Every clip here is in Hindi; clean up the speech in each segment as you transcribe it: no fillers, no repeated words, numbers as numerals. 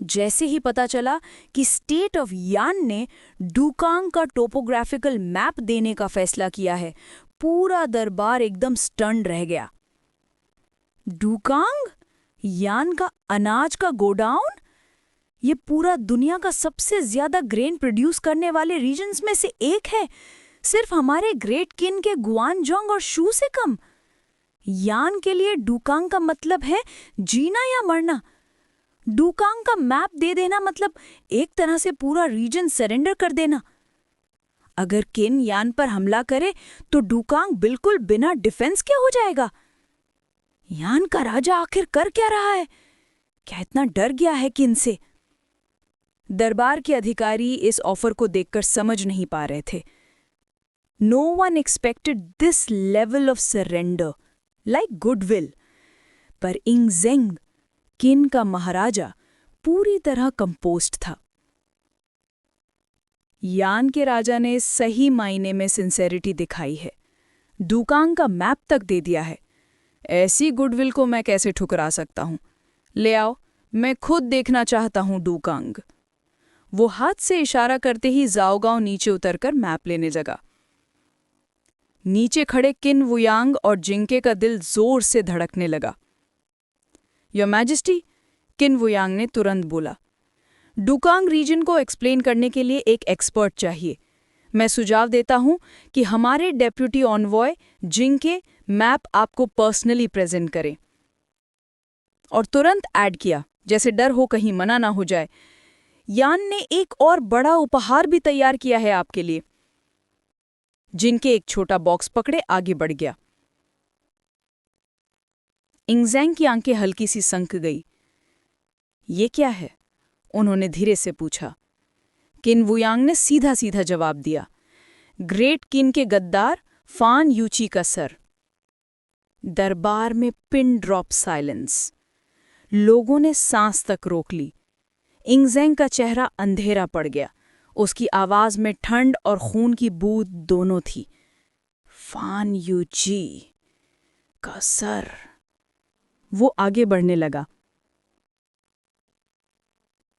जैसे ही पता चला कि स्टेट ऑफ यान ने डुकांग का टोपोग्राफिकल मैप देने का फैसला किया है, पूरा दरबार एकदम स्टन्ड रह गया। डुकांग? यान का अनाज का गोडाउन? ये पूरा दुनिया का सबसे ज्यादा ग्रेन प्रोड्यूस करने वाले रीजन्स में से एक है, सिर्फ हमारे ग्रेट किन के गुआनजोंग और शू से कम। यान के लिए डुकांग का मतलब है जीना या मरना। डुकांग का मैप दे देना मतलब एक तरह से पूरा रीजन सरेंडर कर देना। अगर किन यान पर हमला करे तो डुकांग बिल्कुल बिना डिफेंस के हो जाएगा। यान का राजा आखिर कर क्या रहा है? क्या इतना डर गया है किन से? दरबार के अधिकारी इस ऑफर को देखकर समझ नहीं पा रहे थे। No one expected this level of surrender, like goodwill. पर इंगजेंग, किन का महाराजा, पूरी तरह कंपोस्ट था। यान के राजा ने सही मायने में सिंसेरिटी दिखाई है। डुकांग का मैप तक दे दिया है। ऐसी गुडविल को मैं कैसे ठुकरा सकता हूं? ले आओ, मैं खुद देखना चाहता हूं डुकांग। वो हाथ से इशारा करते ही जाओगाओ नीचे उतरकर मैप लेने लगा। नीचे खड़े किन वुयांग और जिंके का दिल जोर से धड़कने लगा। योर मैजेस्टी, किन वुयांग ने तुरंत बोला, डुकांग रीजन को एक्सप्लेन करने के लिए एक एक्सपर्ट चाहिए। मैं सुझाव देता हूं कि हमारे डेप्यूटी ऑनवॉय जिंके मैप आपको पर्सनली प्रेजेंट करें। और तुरंत ऐड किया, जैसे डर हो कहीं मना ना हो जाए, यान ने एक और बड़ा उपहार भी तैयार किया है आपके लिए। जिनके एक छोटा बॉक्स पकड़े आगे बढ़ गया। इंगजेंग की आंखें हल्की सी संक गई। ये क्या है? उन्होंने धीरे से पूछा। किन वुयांग ने सीधा सीधा जवाब दिया, ग्रेट किन के गद्दार फान यूची का सर। दरबार में पिन ड्रॉप साइलेंस। लोगों ने सांस तक रोक ली। इंगजेंग का चेहरा अंधेरा पड़ गया। उसकी आवाज में ठंड और खून की बूंद दोनों थी। फान यूची का सर। वो आगे बढ़ने लगा,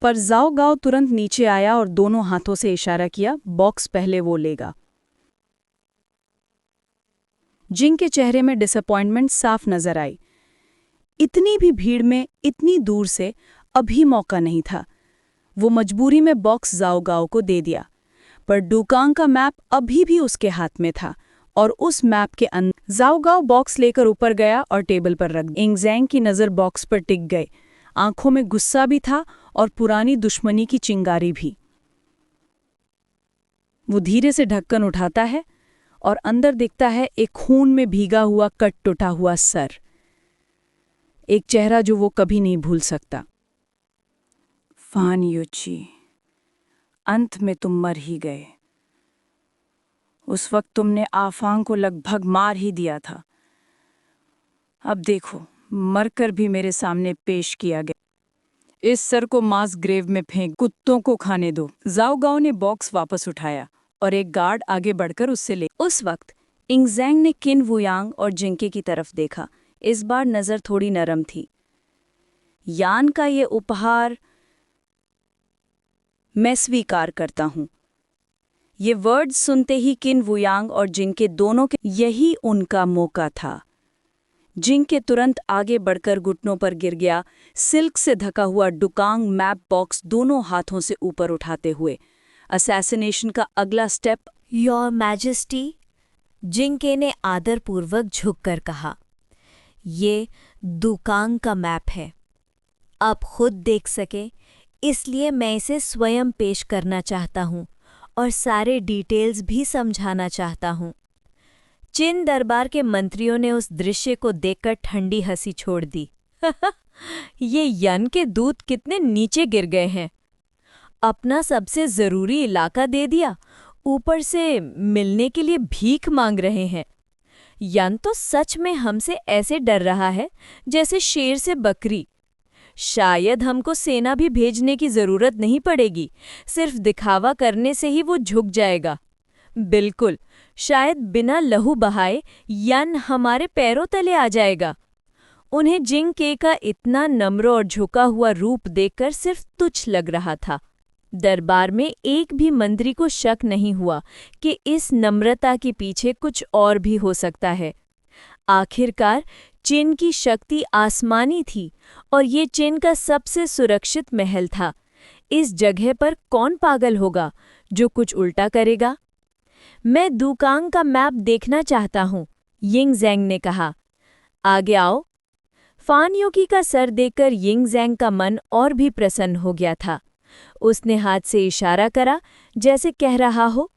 पर जाओगाओ तुरंत नीचे आया और दोनों हाथों से इशारा किया, बॉक्स पहले वो लेगा। जिंग के चेहरे में डिसअपॉइंटमेंट साफ नजर आई। इतनी भी भीड़ में इतनी दूर से अभी मौका नहीं था। वो मजबूरी में बॉक्स जाओगाओ को दे दिया, पर डुकांग का मैप अभी भी उसके हाथ में था और उस मैप के अंदर जाओगाओ बॉक्स लेकर ऊपर गया और टेबल पर रख दिया। इंगजेंग की नज़र बॉक्स पर टिक गई। आंखों में गुस्सा भी था और पुरानी दुश्मनी की चिंगारी भी। वो धीरे से ढक्कन उठाता है और अंदर दिखता है एक खून में भीगा हुआ कट टूटा हुआ सर। एक चेहरा जो वो कभी नहीं भूल सकता। फान यूची, अंत में तुम मर ही गए। उस वक्त तुमने आफांग को लगभग मार ही दिया था। अब देखो, मरकर भी मेरे सामने पेश किया गया। इस सर को मास ग्रेव में फेंक कुत्तों को खाने दो। जाओगाओ ने बॉक्स वापस उठाया और एक गार्ड आगे बढ़कर उससे ले। उस वक्त इंगजेंग ने किन वुयांग और जिंके की तरफ देखा। इस बार नजर थोड़ी नरम थी। यान का ये उपहार मैं स्वीकार करता हूं। ये वर्ड्स सुनते ही किन वुयांग और जिंके दोनों के यही उनका मौका था। जिंके तुरंत आगे बढ़कर घुटनों पर गिर गया, सिल्क से ढका हुआ डुकांग मैप बॉक्स दोनों हाथों से ऊपर उठाते हुए। असैसिनेशन का अगला स्टेप। योर मैजेस्टी, जिंके ने आदरपूर्वक झुककर कहा, ये डुकांग का मैप है। आप खुद देख सके इसलिए मैं इसे स्वयं पेश करना चाहता हूँ और सारे डिटेल्स भी समझाना चाहता हूँ। चिन दरबार के मंत्रियों ने उस दृश्य को देखकर ठंडी हंसी छोड़ दी। ये यन के दूत कितने नीचे गिर गए हैं। अपना सबसे जरूरी इलाका दे दिया, ऊपर से मिलने के लिए भीख मांग रहे हैं। यन तो सच में हमसे ऐसे डर रहा है जैसे शेर से बकरी। शायद हमको सेना भी भेजने की जरूरत नहीं पड़ेगी, सिर्फ दिखावा करने से ही वो झुक जाएगा। बिल्कुल, शायद बिना लहू बहाए यन हमारे पैरों तले आ जाएगा। उन्हें जिंग के का इतना नम्र और झुका हुआ रूप देखकर सिर्फ तुच्छ लग रहा था। दरबार में एक भी मंत्री को शक नहीं हुआ कि इस नम्रता के पीछे कुछ और भी हो सकता है। आखिरकार चिन की शक्ति आसमानी थी और ये चिन का सबसे सुरक्षित महल था। इस जगह पर कौन पागल होगा जो कुछ उल्टा करेगा? मैं दुकांग का मैप देखना चाहता हूँ, यिंग ज़ैंग ने कहा। आगे आओ। फान युकी का सर देखकर यिंग ज़ैंग का मन और भी प्रसन्न हो गया था। उसने हाथ से इशारा करा जैसे कह रहा हो,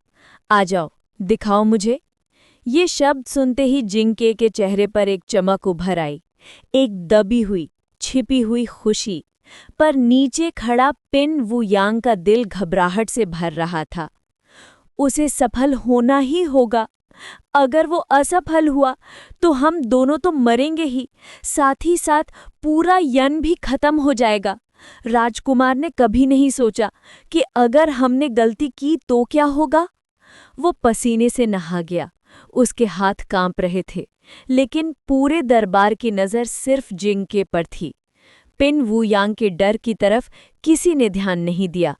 आ जाओ, दिखाओ मुझे। ये शब्द सुनते ही जिंगके के चेहरे पर एक चमक उभर आई, एक दबी हुई, छिपी हुई खुशी। पर नीचे खड़ा पिन वू यांग का दिल घबराहट से भर रहा था। उसे सफल होना ही होगा। अगर वो असफल हुआ तो हम दोनों तो मरेंगे ही, साथ ही साथ पूरा यन भी खत्म हो जाएगा। राजकुमार ने कभी नहीं सोचा कि अगर हमने गलती की तो क्या होगा। वो पसीने से नहा गया, उसके हाथ कांप रहे थे, लेकिन पूरे दरबार की नज़र सिर्फ जिंगके पर थी। पिन वू यांग के डर की तरफ किसी ने ध्यान नहीं दिया।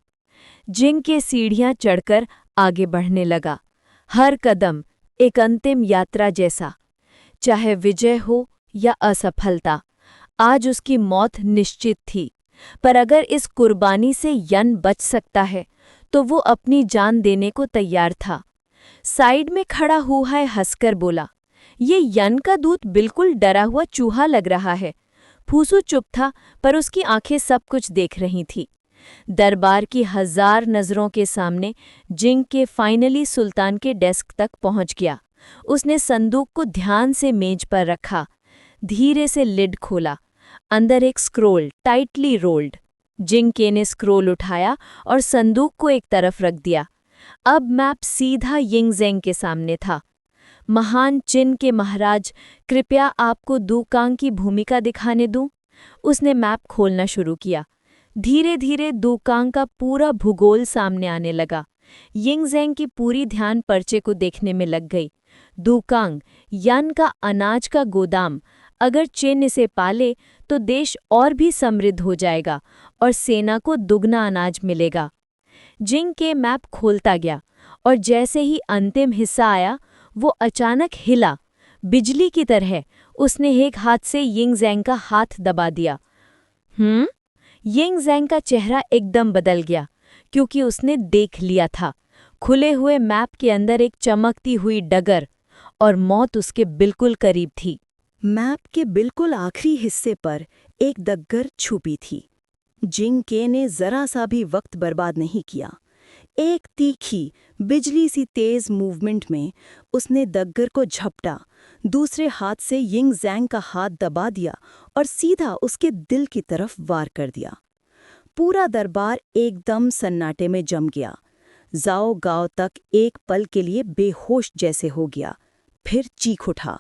जिंगके सीढ़ियां चढ़कर आगे बढ़ने लगा, हर कदम एक अंतिम यात्रा जैसा। चाहे विजय हो या असफलता, आज उसकी मौत निश्चित थी। पर अगर इस कुर्बानी से यन बच सकता है तो वो अपनी जान देने को तैयार था। साइड में खड़ा हुआ हंसकर बोला, ये यन का दूत बिल्कुल डरा हुआ चूहा लग रहा है। फूसू चुप था, पर उसकी आंखें सब कुछ देख रही थी। दरबार की 1000 नज़रों के सामने जिंगके फाइनली सुल्तान के डेस्क तक पहुंच गया। उसने संदूक को ध्यान से मेज पर रखा, धीरे से लिड खोला। अंदर एक स्क्रोल टाइटली रोल्ड। जिंगके ने स्क्रोल उठाया और संदूक को एक तरफ रख दिया। अब मैप सीधा यिंग ज़ैंग के सामने था। महान चिन के महाराज, कृपया आपको दुकांग की भूमिका दिखाने दूं। उसने मैप खोलना शुरू किया। धीरे धीरे दुकांग का पूरा भूगोल सामने आने लगा। यिंग ज़ैंग की पूरी ध्यान पर्चे को देखने में लग गई। दुकांग, यन का अनाज का गोदाम। अगर चिन इसे पाले तो देश और भी समृद्ध हो जाएगा और सेना को दुगना अनाज मिलेगा। जिंगके मैप खोलता गया और जैसे ही अंतिम हिस्सा आया, वो अचानक हिला, बिजली की तरह। उसने एक हाथ से यिंग ज़ैंग का हाथ दबा दिया। यिंग ज़ैंग का चेहरा एकदम बदल गया, क्योंकि उसने देख लिया था। खुले हुए मैप के अंदर एक चमकती हुई डगर, और मौत उसके बिल्कुल करीब थी। मैप के बिल्कुल आखिरी हिस्से पर एक डगर छुपी थी। जिंगके ने जरा सा भी वक्त बर्बाद नहीं किया। एक तीखी, बिजली सी तेज मूवमेंट में उसने डगर को झपटा, दूसरे हाथ से यिंग ज़ैंग का हाथ दबा दिया और सीधा उसके दिल की तरफ वार कर दिया। पूरा दरबार एकदम सन्नाटे में जम गया। जाओ गाओ तक एक पल के लिए बेहोश जैसे हो गया, फिर चीख उठा,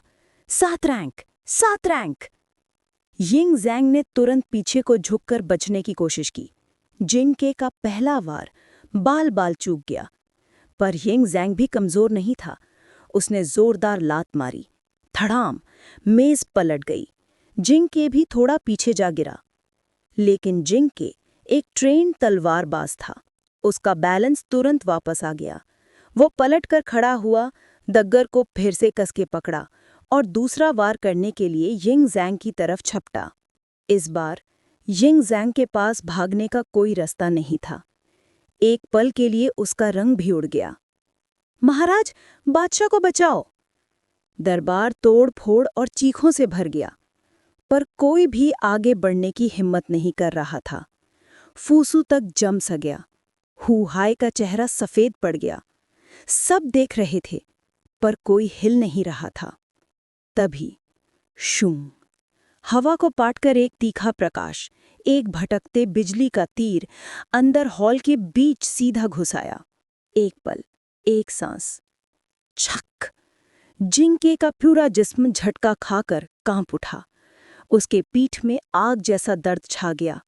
7 रैंक, 7 रैंक। यिंग ज़ैंग ने तुरंत पीछे को झुककर बचने की कोशिश की। जिंगके का पहला वार बाल बाल चूक गया, पर यिंग ज़ैंग भी कमजोर नहीं था। उसने जोरदार लात मारी, धड़ाम, मेज पलट गई। जिंगके भी थोड़ा पीछे जा गिरा, लेकिन जिंगके एक ट्रेन तलवारबाज था। उसका बैलेंस तुरंत वापस आ गया। वो पलटकर खड़ा हुआ, डगर को फिर से कस के पकड़ा और दूसरा वार करने के लिए यिंग ज़ैंग की तरफ झपटा। इस बार यिंग ज़ैंग के पास भागने का कोई रास्ता नहीं था। एक पल के लिए उसका रंग भी उड़ गया। महाराज, बादशाह को बचाओ! दरबार तोड़ फोड़ और चीखों से भर गया, पर कोई भी आगे बढ़ने की हिम्मत नहीं कर रहा था। फूसू तक जम सा गया। हुहाई का चेहरा सफेद पड़ गया। सब देख रहे थे, पर कोई हिल नहीं रहा था। तभी शूं, हवा को पाटकर एक तीखा प्रकाश, एक भटकते बिजली का तीर अंदर हॉल के बीच सीधा घुस आया। एक पल, एक सांस, छक! जिंगके का पूरा जिस्म झटका खाकर कांप उठा। उसके पीठ में आग जैसा दर्द छा गया।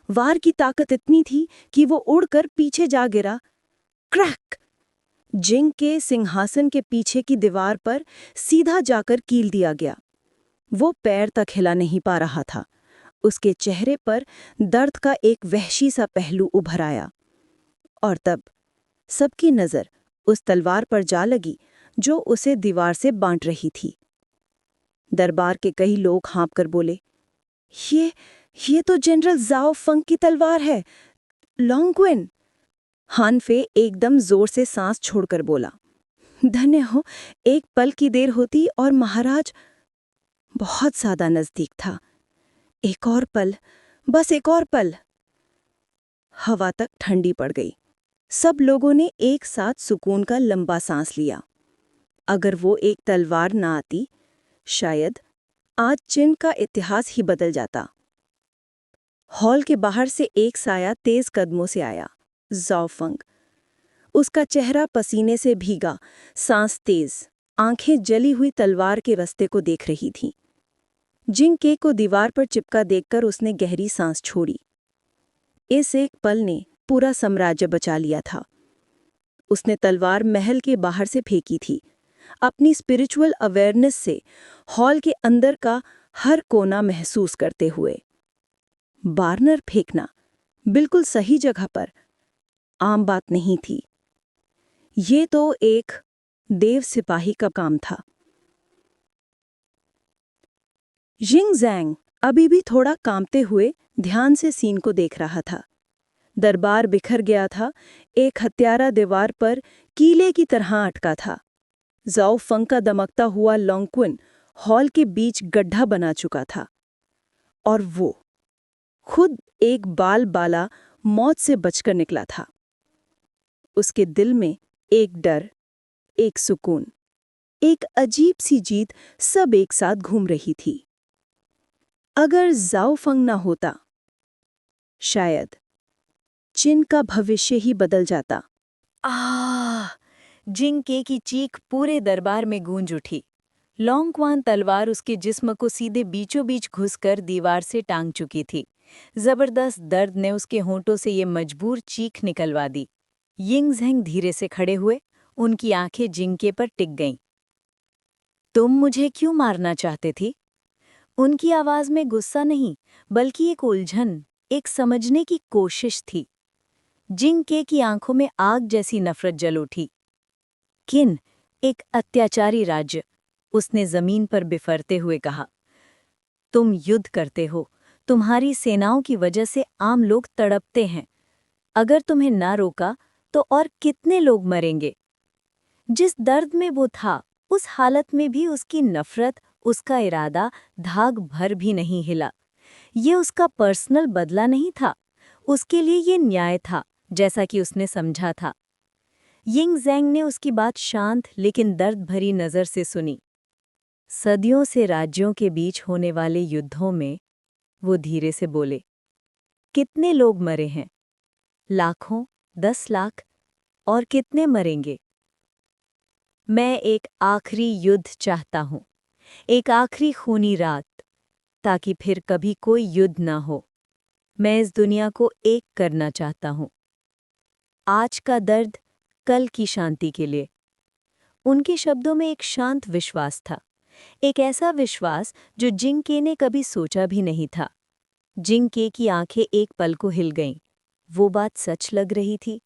वार की ताकत इतनी थी कि वो उड़कर पीछे जा गिरा। क्रैक! जिंगके सिंहासन के पीछे की दीवार पर सीधा जाकर कील दिया गया। वो पैर तक हिला नहीं पा रहा था। उसके चेहरे पर दर्द का एक वहशी सा पहलू उभर आया। और तब सबकी नज़र उस तलवार पर जा लगी जो उसे दीवार से बांट रही थी। दरबार के कई लोग हाँप कर बोले, ये तो जनरल जाओ फंग की तलवार है, लॉन्गक्विन। हान फे एकदम जोर से सांस छोड़कर बोला, धन्य हो, एक पल की देर होती और महाराज। बहुत ज्यादा नजदीक था। एक और पल, बस एक और पल। हवा तक ठंडी पड़ गई। सब लोगों ने एक साथ सुकून का लंबा सांस लिया। अगर वो एक तलवार ना आती, शायद आज चीन का इतिहास ही बदल जाता। हॉल के बाहर से एक साया तेज कदमों से आया, जाओ फंग। उसका चेहरा पसीने से भीगा, सांस तेज, आंखें जली हुई तलवार के रास्ते को देख रही थीं। जिंग के को दीवार पर चिपका देखकर उसने गहरी सांस छोड़ी। इस एक पल ने पूरा साम्राज्य बचा लिया था। उसने तलवार महल के बाहर से फेंकी थी, अपनी स्पिरिचुअल अवेयरनेस से हॉल के अंदर का हर कोना महसूस करते हुए। बार्नर फेंकना बिल्कुल सही जगह पर आम बात नहीं थी। ये तो एक देव सिपाही का काम था। जिंग जैंग अभी भी थोड़ा कांपते हुए ध्यान से सीन को देख रहा था। दरबार बिखर गया था, एक हत्यारा दीवार पर कीले की तरह अटका था। जाओ फंग का दमकता हुआ लॉन्गक्विन हॉल के बीच गड्ढा बना चुका था। और वो खुद एक बाल बाला मौत से बचकर निकला था। उसके दिल में एक डर, एक सुकून, एक अजीब सी जीत सब एक साथ घूम रही थी। अगर जाओ फंग ना होता, शायद चीन का भविष्य ही बदल जाता। जिंग के की चीख पूरे दरबार में गूंज उठी। लॉन्गक्वान तलवार उसके जिस्म को सीधे बीचों बीच घुसकर दीवार से टांग चुकी थी। जबरदस्त दर्द ने उसके होंठों से ये मजबूर चीख निकलवा दी। यिंग ज़ेंग धीरे से खड़े हुए, उनकी आंखें जिंके पर टिक गईं। तुम मुझे क्यों मारना चाहते थी? उनकी आवाज में गुस्सा नहीं, बल्कि एक उलझन, एक समझने की कोशिश थी। जिंग के की आंखों में आग जैसी नफरत जल उठी। किन, एक अत्याचारी राज्य, उसने जमीन पर बिफरते हुए कहा। तुम युद्ध करते हो, तुम्हारी सेनाओं की वजह से आम लोग तड़पते हैं। अगर तुम्हें ना रोका तो और कितने लोग मरेंगे? जिस दर्द में वो था, उस हालत में भी उसकी नफरत, उसका इरादा धाग भर भी नहीं हिला। ये उसका पर्सनल बदला नहीं था, उसके लिए ये न्याय था, जैसा कि उसने समझा था। यिंग ज़ेंग ने उसकी बात शांत लेकिन दर्द भरी नज़र से सुनी। सदियों से राज्यों के बीच होने वाले युद्धों में, वो धीरे से बोले, कितने लोग मरे हैं? लाखों, 10 लाख, और कितने मरेंगे? मैं एक आखिरी युद्ध चाहता हूँ, एक आखिरी खूनी रात, ताकि फिर कभी कोई युद्ध ना हो। मैं इस दुनिया को एक करना चाहता हूँ। आज का दर्द, कल की शांति के लिए। उनके शब्दों में एक शांत विश्वास था, एक ऐसा विश्वास जो जिंग के ने कभी सोचा भी नहीं था। जिंग के की आंखें एक पल को हिल गईं। वो बात सच लग रही थी,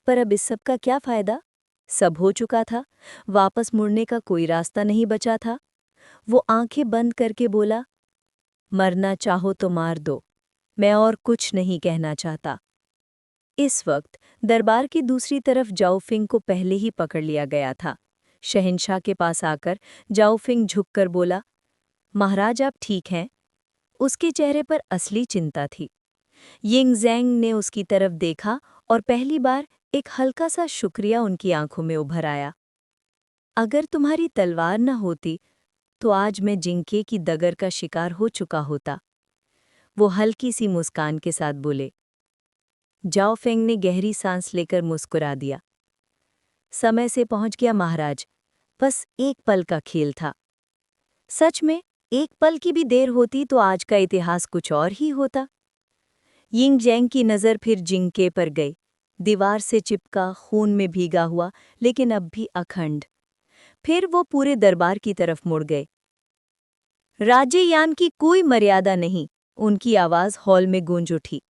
पर अब इस सब का क्या फायदा? सब हो चुका था, वापस मुड़ने का कोई रास्ता नहीं बचा था। वो आंखें बंद करके बोला, मरना चाहो तो मार दो, मैं और कुछ नहीं कहना चाहता। इस वक्त दरबार की दूसरी तरफ जाओफिंग को पहले ही पकड़ लिया गया था। शहंशाह के पास आकर जाओफिंग झुककर बोला, महाराज आप ठीक हैं? उसके चेहरे पर असली चिंता थी। यिंग ज़ेंग ने उसकी तरफ देखा और पहली बार एक हल्का सा शुक्रिया उनकी आंखों में उभर आया। अगर तुम्हारी तलवार न होती तो आज मैं जिंके की दगर का शिकार हो चुका होता। वो हल्की सी मुस्कान के साथ बोले। जाओफेंग ने गहरी सांस लेकर मुस्कुरा दिया। समय से पहुंच गया महाराज, बस एक पल का खेल था। सच में एक पल की भी देर होती तो आज का इतिहास कुछ और ही होता। यिंग ज़ेंग की नज़र फिर जिंके पर गई, दीवार से चिपका, खून में भीगा हुआ, लेकिन अब भी अखंड। फिर वो पूरे दरबार की तरफ मुड़ गए। राज्ययान की कोई मर्यादा नहीं, उनकी आवाज हॉल में गूंज उठी।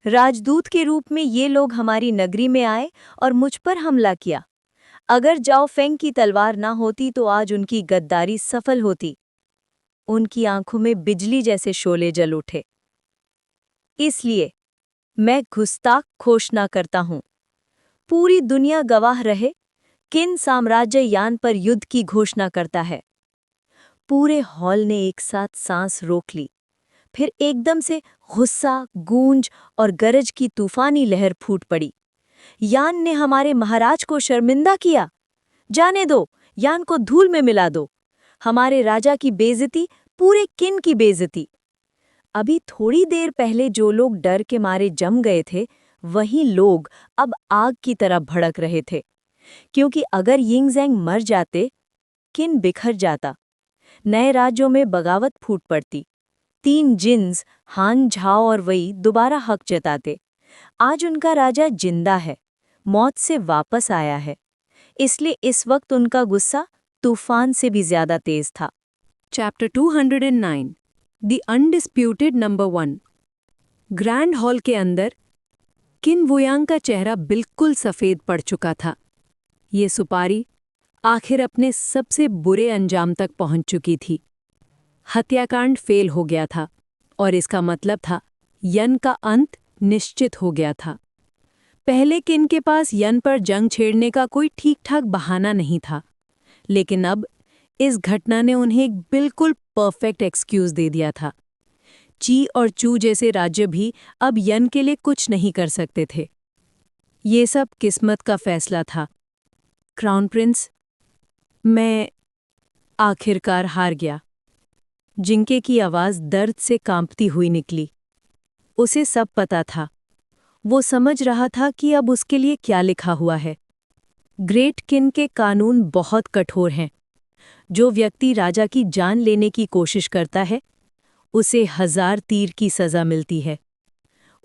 राजदूत के रूप में ये लोग हमारी नगरी में आए और मुझ पर हमला किया। अगर जाओ फेंग की तलवार ना होती तो आज उनकी गद्दारी सफल होती। उनकी आंखों में बिजली जैसे शोले जल उठे। इसलिए मैं गुस्ताख घोषणा करता हूं, पूरी दुनिया गवाह रहे, किन साम्राज्य यान पर युद्ध की घोषणा करता है। पूरे हॉल ने एक साथ सांस रोक ली। फिर एकदम से गुस्सा, गूंज और गरज की तूफानी लहर फूट पड़ी। यान ने हमारे महाराज को शर्मिंदा किया। जाने दो, यान को धूल में मिला दो। हमारे राजा की बेइज्जती, पूरे किन की बेइज्जती। अभी थोड़ी देर पहले जो लोग डर के मारे जम गए थे, वही लोग अब आग की तरह भड़क रहे थे। क्योंकि अगर यिंगज़ैंग मर जाते, किन बिखर जाता, नए राज्यों में बगावत फूट पड़ती। 3 जिन्स, हान झाओ और वही दोबारा हक जताते। आज उनका राजा जिंदा है, मौत से वापस आया है। इसलिए इस वक्त उनका गुस्सा तूफान से भी ज्यादा तेज था। Chapter 209 the undisputed number 1। Grand hall के अंदर किन वुयांग का चेहरा बिल्कुल सफ़ेद पड़ चुका था। ये सुपारी आखिर अपने सबसे बुरे अंजाम तक पहुंच चुकी थी। हत्याकांड फेल हो गया था और इसका मतलब था यन का अंत निश्चित हो गया था। पहले किन के पास यन पर जंग छेड़ने का कोई ठीक ठाक बहाना नहीं था, लेकिन अब इस घटना ने उन्हें एक बिल्कुल परफेक्ट एक्सक्यूज दे दिया था। ची और चू जैसे राज्य भी अब यन के लिए कुछ नहीं कर सकते थे। ये सब किस्मत का फैसला था। क्राउन प्रिंस, मैं आखिरकार हार गया। जिंके की आवाज़ दर्द से कांपती हुई निकली। उसे सब पता था। वो समझ रहा था कि अब उसके लिए क्या लिखा हुआ है। ग्रेट किन के कानून बहुत कठोर हैं। जो व्यक्ति राजा की जान लेने की कोशिश करता है, उसे 1000 तीर की सज़ा मिलती है।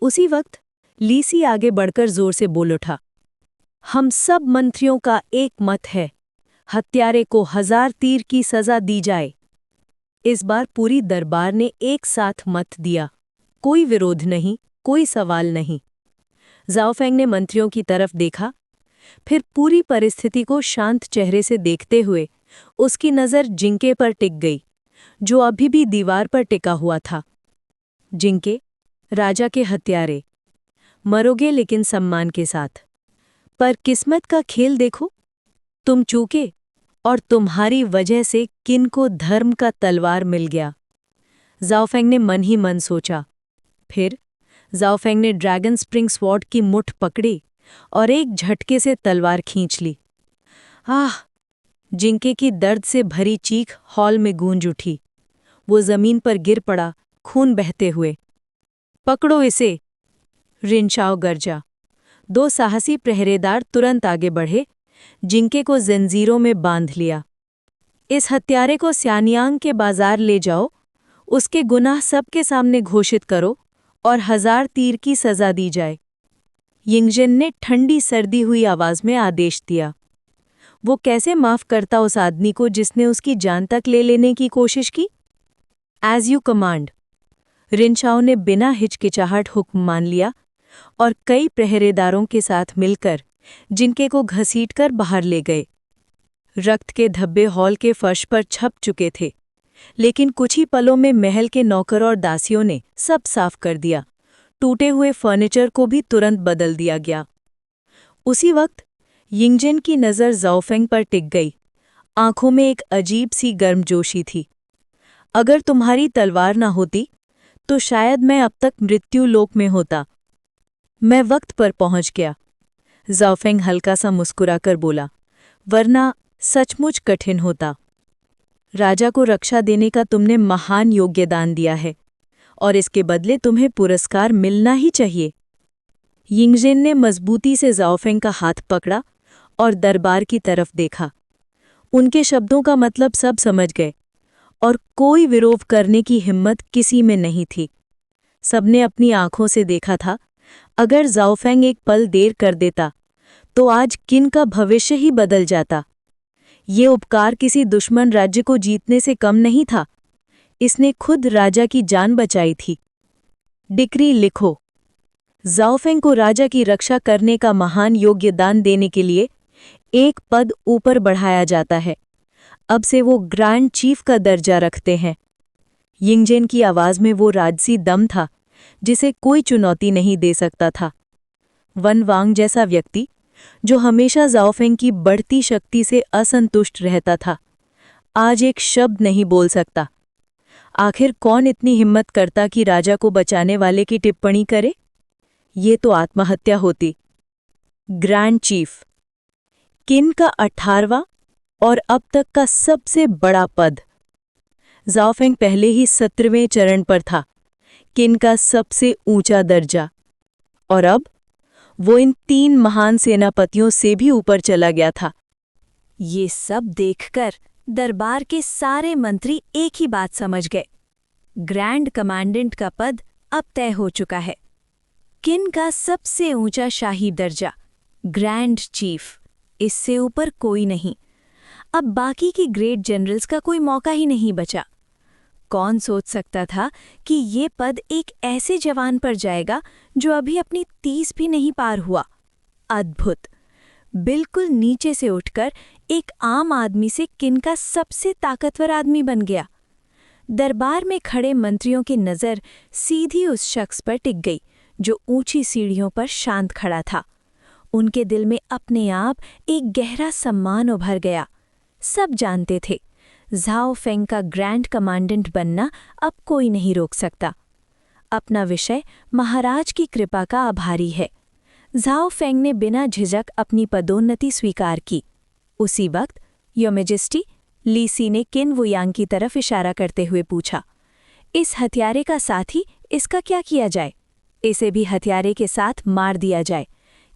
उसी वक्त लीसी आगे बढ़कर जोर से बोल उठा, हम सब मंत्रियों का एक मत है, हत्यारे को 1000 तीर की सज़ा दी जाए। इस बार पूरी दरबार ने एक साथ मत दिया। कोई विरोध नहीं, कोई सवाल नहीं। जाओ फेंग ने मंत्रियों की तरफ देखा, फिर पूरी परिस्थिति को शांत चेहरे से देखते हुए उसकी नज़र जिंके पर टिक गई, जो अभी भी दीवार पर टिका हुआ था। जिंके, राजा के हत्यारे, मरोगे लेकिन सम्मान के साथ। पर किस्मत का खेल देखो, तुम चूके और तुम्हारी वजह से किन को धर्म का तलवार मिल गया। जाओ फेंग ने मन ही मन सोचा। फिर जाओ फेंग ने ड्रैगन स्प्रिंग स्वॉर्ड की मुठ पकड़ी और एक झटके से तलवार खींच ली। आह! जिंके की दर्द से भरी चीख हॉल में गूंज उठी। वो जमीन पर गिर पड़ा, खून बहते हुए। पकड़ो इसे! रिनशाओ गरजा। 2 साहसी पहरेदार तुरंत आगे बढ़े, जिंके को जंजीरों में बांध लिया। इस हत्यारे को स्यानियांग के बाजार ले जाओ, उसके गुनाह सबके सामने घोषित करो और 1000 तीर की सजा दी जाए। यिंगजन ने ठंडी सर्दी हुई आवाज में आदेश दिया। वो कैसे माफ करता उस आदमी को जिसने उसकी जान तक ले लेने की कोशिश की? As you command. रिनशाओ ने बिना हिचकिचाहट हुक्म मान लिया और कई पहरेदारों के साथ मिलकर जिनके को घसीटकर बाहर ले गए। रक्त के धब्बे हॉल के फर्श पर छप चुके थे, लेकिन कुछ ही पलों में महल के नौकर और दासियों ने सब साफ कर दिया। टूटे हुए फर्नीचर को भी तुरंत बदल दिया गया। उसी वक्त यिंगजन की नज़र जाओफेंग पर टिक गई। आंखों में एक अजीब सी गर्मजोशी थी। अगर तुम्हारी तलवार ना होती, तो शायद मैं अब तक मृत्यु लोक में होता। मैं वक्त पर पहुंच गया। जाओफेंग हल्का सा मुस्कुराकर बोला, वरना सचमुच कठिन होता। राजा को रक्षा देने का तुमने महान योग्यदान दिया है और इसके बदले तुम्हें पुरस्कार मिलना ही चाहिए। यिंगजन ने मजबूती से जाओफेंग का हाथ पकड़ा और दरबार की तरफ देखा। उनके शब्दों का मतलब सब समझ गए और कोई विरोध करने की हिम्मत किसी में नहीं थी। सबने अपनी आंखों से देखा था, अगर जाओफेंग एक पल देर कर देता तो आज किन का भविष्य ही बदल जाता। ये उपकार किसी दुश्मन राज्य को जीतने से कम नहीं था। इसने खुद राजा की जान बचाई थी। डिक्री लिखो। ज़ाओफेंग को राजा की रक्षा करने का महान योगदान देने के लिए एक पद ऊपर बढ़ाया जाता है। अब से वो ग्रैंड चीफ का दर्जा रखते हैं। यिंगजेन की आवाज में वो राजसी दम था जिसे कोई चुनौती नहीं दे सकता था। वन वांग जैसा व्यक्ति, जो हमेशा ज़ाओफेंग की बढ़ती शक्ति से असंतुष्ट रहता था, आज एक शब्द नहीं बोल सकता। आखिर कौन इतनी हिम्मत करता कि राजा को बचाने वाले की टिप्पणी करे? ये तो आत्महत्या होती। ग्रैंड चीफ, किन का 18वां और अब तक का सबसे बड़ा पद। ज़ाओफेंग पहले ही 17वें चरण पर था, किन का सबसे ऊंचा दर्जा, और अब वो इन 3 महान सेनापतियों से भी ऊपर चला गया था। ये सब देखकर दरबार के सारे मंत्री एक ही बात समझ गए। ग्रैंड कमांडेंट का पद अब तय हो चुका है। किन का सबसे ऊंचा शाही दर्जा, ग्रैंड चीफ, इससे ऊपर कोई नहीं। अब बाकी के ग्रेट जनरल्स का कोई मौका ही नहीं बचा। कौन सोच सकता था कि ये पद एक ऐसे जवान पर जाएगा जो अभी अपनी 30 भी नहीं पार हुआ। अद्भुत। बिल्कुल नीचे से उठकर एक आम आदमी से किन का सबसे ताकतवर आदमी बन गया। दरबार में खड़े मंत्रियों की नज़र सीधी उस शख्स पर टिक गई जो ऊंची सीढ़ियों पर शांत खड़ा था। उनके दिल में अपने आप एक गहरा सम्मान उभर गया। सब जानते थे, ज़ाओफेंग का ग्रैंड कमांडेंट बनना अब कोई नहीं रोक सकता। अपना विषय महाराज की कृपा का आभारी है। ज़ाओफेंग ने बिना झिझक अपनी पदोन्नति स्वीकार की। उसी वक्त योर मैजेस्टी, ली सी ने किन वुयांग की तरफ इशारा करते हुए पूछा, इस हथियारे का साथी, इसका क्या किया जाए? इसे भी हथियारे के साथ मार दिया जाए।